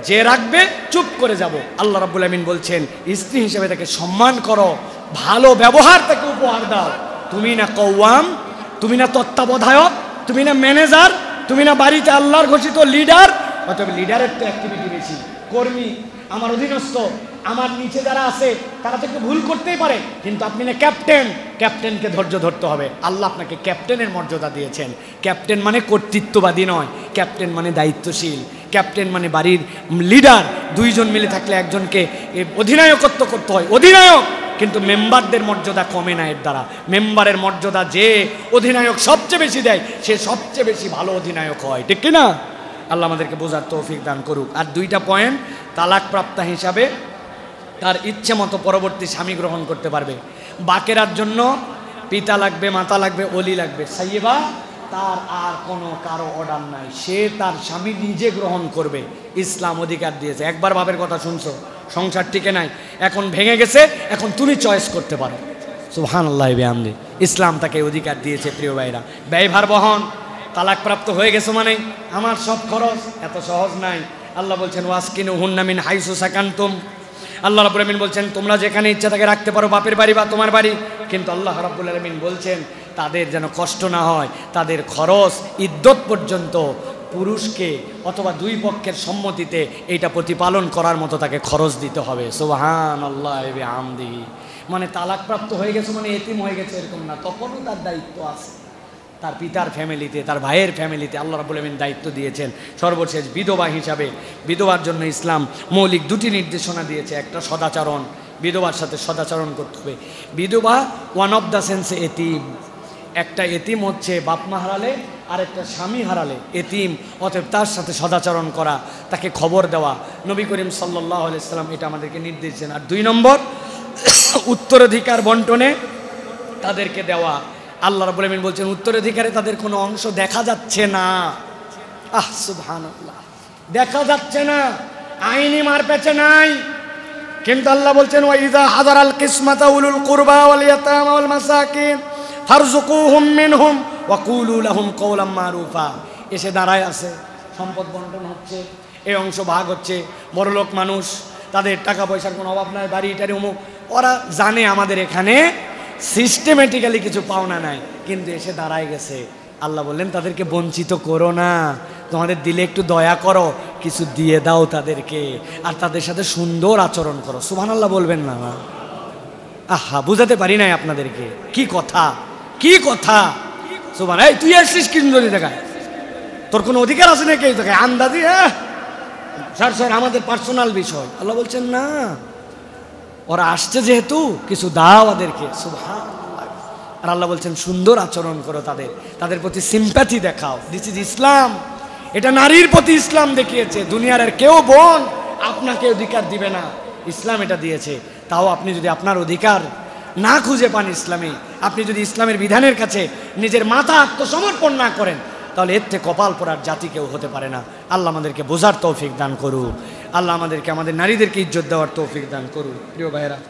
যে রাখবে চুপ করে যাব। আল্লাহ রাব্বুল আমিন বলছেন, স্ত্রী হিসেবে তাকে সম্মান করো, ভালো ব্যবহার তাকে উপহার দাও। তুমি না কওয়াম, তুমি না তত্ত্বাবধায়ক, তুমি না ম্যানেজার, তুমি না বাড়িতে আল্লাহর ঘোষিত লিডার। অতএব লিডারের তো অ্যাক্টিভিটি বেশি, কর্মী আমার অধীনস্থ, আমার নিচে যারা আছে তারা তো একটু ভুল করতেই পারে, কিন্তু আপনি না ক্যাপ্টেন, ক্যাপ্টেনকে ধৈর্য ধরতে হবে। আল্লাহ আপনাকে ক্যাপ্টেনের মর্যাদা দিয়েছেন। ক্যাপ্টেন মানে কর্তৃত্ববাদী নয়, ক্যাপ্টেন মানে দায়িত্বশীল, ক্যাপ্টেন মানে বাড়ির লিডার। 2 জন মিলে থাকলে একজনকে অধিনায়কত্ব করতে হয়, অধিনায়ক। কিন্তু মেম্বারদের মর্যাদা কমে না এর দ্বারা। মেম্বারের মর্যাদা যে অধিনায়ক সবচেয়ে বেশি দেয়, সে সবচেয়ে বেশি ভালো অধিনায়ক হয়, ঠিক কিনা? আল্লাহ আমাদেরকে বোঝার তৌফিক দান করুক। আর 2টা পয়েন্ট তালাক প্রাপ্তা হিসাবে তার ইচ্ছে মতো পরবর্তী স্বামী গ্রহণ করতে পারবে। বাকেরার জন্য পিতা লাগবে, মাতা লাগবে, ওলি লাগবে। সাইয়েবা তার আর কোনো কারো অর্ডার নাই, সে তার স্বামী নিজে গ্রহণ করবে। ইসলাম অধিকার দিয়েছে। একবার বাপের কথা শুনছো, সংসার টিকে নাই, এখন ভেঙে গেছে, এখন তুমি চয়েস করতে পারো। সুবহানাল্লাহ বিহামদি। ইসলাম তাকে অধিকার দিয়েছে। প্রিয় ভাইরা, ব্যয়ভার বহন, তালাকপ্রাপ্ত হয়ে গেছো মানে আমার সব খরচ, এত সহজ নাই। আল্লাহ বলছেন ওয়াসকিনুহুন্না মিন হাইসু সাকানতুম। আল্লাহ রাব্বুল আলামিন বলছেন তোমরা যেখানে ইচ্ছা তাকে রাখতে পারো, বাপের বাড়ি বা তোমার বাড়ি, কিন্তু আল্লাহ রাব্বুল আলামিন বলছেন তাদের যেন কষ্ট না হয়, তাদের খরচ ইদ্যত পর্যন্ত পুরুষকে অথবা দুই পক্ষের সম্মতিতে এইটা প্রতিপালন করার মতো তাকে খরচ দিতে হবে। সুবহানাল্লাহ বিহামদিহি। মানে তালাকপ্রাপ্ত হয়ে গেছে মানে এতিম হয়ে গেছে এরকম না, তখনও তার দায়িত্ব আছে, তার পিতার ফ্যামিলিতে, তার ভাইয়ের ফ্যামিলিতে আল্লাহ রাব্বুল আলামিন দায়িত্ব দিয়েছেন। সর্বশেষ বিধবা হিসাবে, বিধবার জন্য ইসলাম মৌলিক দুটি নির্দেশনা দিয়েছে। একটা সদাচরণ, বিধবার সাথে সদাচরণ করতে হবে। বিধবা ওয়ান অফ দ্য সেন্সে এতিম। একটা এতিম হচ্ছে বাপ মা হারালে, আর একটা স্বামী হারালে এতিম, অতএব তার সাথে সদাচরণ করা, তাকে খবর দেওয়া। নবী করিম সাল্লাল্লাহু আলাইহি সাল্লাম এটা আমাদেরকে নির্দেশ দেন। আর 2 নম্বর, উত্তরাধিকার বন্টনে তাদেরকে দেওয়া। আল্লাহ রাব্বুল আলামিন বলছেন উত্তরাধিকারে তাদের কোনো অংশ দেখা যাচ্ছে না। সুবহানাল্লাহ, দেখা যাচ্ছে না, আইনি মারপ্যাচে নাই, কিন্তু আল্লাহ বলছেন ওয়াইযা হাযারাল কিসমাতা উলুল কুরবা ওয়াল ইয়াতামা ওয়াল মাসাকিন ফারযুকুহুম মিনহুম ওয়া কুলু লাহুম কওলাম মারুফা। এসে দাঁড়ায় আছে, সম্পদ বন্টন হচ্ছে, এই অংশ ভাগ হচ্ছে। বড়লোক মানুষ, তাদের টাকা পয়সার কোনো অভাব নাই, বাড়ি টাড়ি অমুক, ওরা জানে আমাদের এখানে সিস্টেমেটিক্যালি কিছু পাওনা নাই, কিন্তু এসে দাঁড়ায় গেছে। আল্লাহ বললেন তাদেরকে বঞ্চিত করো না, তোমাদের দিলে একটু দয়া করো, কিছু দিয়ে দাও তাদেরকে, আর তাদের সাথে সুন্দর আচরণ করো। সুবহানাল্লাহ বলবেন না? আহা, বুঝাতে পারি নাই আপনাদেরকে। কি কথা, কি কথা! সুবহান, এই তুই আসছিস কি সুন্দরী দেখায়, তোর কোনো অধিকার আছে নাকি এই জায়গায়? আন্দাজি, হ্যাঁ স্যার আমাদের পার্সোনাল বিষয়। আল্লাহ বলছেন না, ওরা আসছে যেহেতু কিছু দাও ওদেরকে। সুবহানাল্লাহ। আর আল্লাহ বলছেন সুন্দর আচরণ করো, তাদের প্রতি সিম্প্যাথি দেখাও। দিস ইজ ইসলাম। এটা নারীর প্রতি ইসলাম দেখিয়েছে। দুনিয়ার আর কেউ বোন আপনাকে অধিকার দিবে না, ইসলাম এটা দিয়েছে। তাও আপনি যদি আপনার অধিকার না খুঁজে পান ইসলামে, আপনি যদি ইসলামের বিধানের কাছে নিজের মাথা আত্মসমর্পণ না করেন, তাহলে এর থেকে কপাল পড়ার জাতি কেউ হতে পারে না। আল্লাহ আমাদেরকে বোঝার তৌফিক দান করুক। আল্লাহ আমাদেরকে, আমাদের নারীদেরকে ইজ্জত দেওয়ার তৌফিক দান করুক। প্রিয় ভাইয়েরা,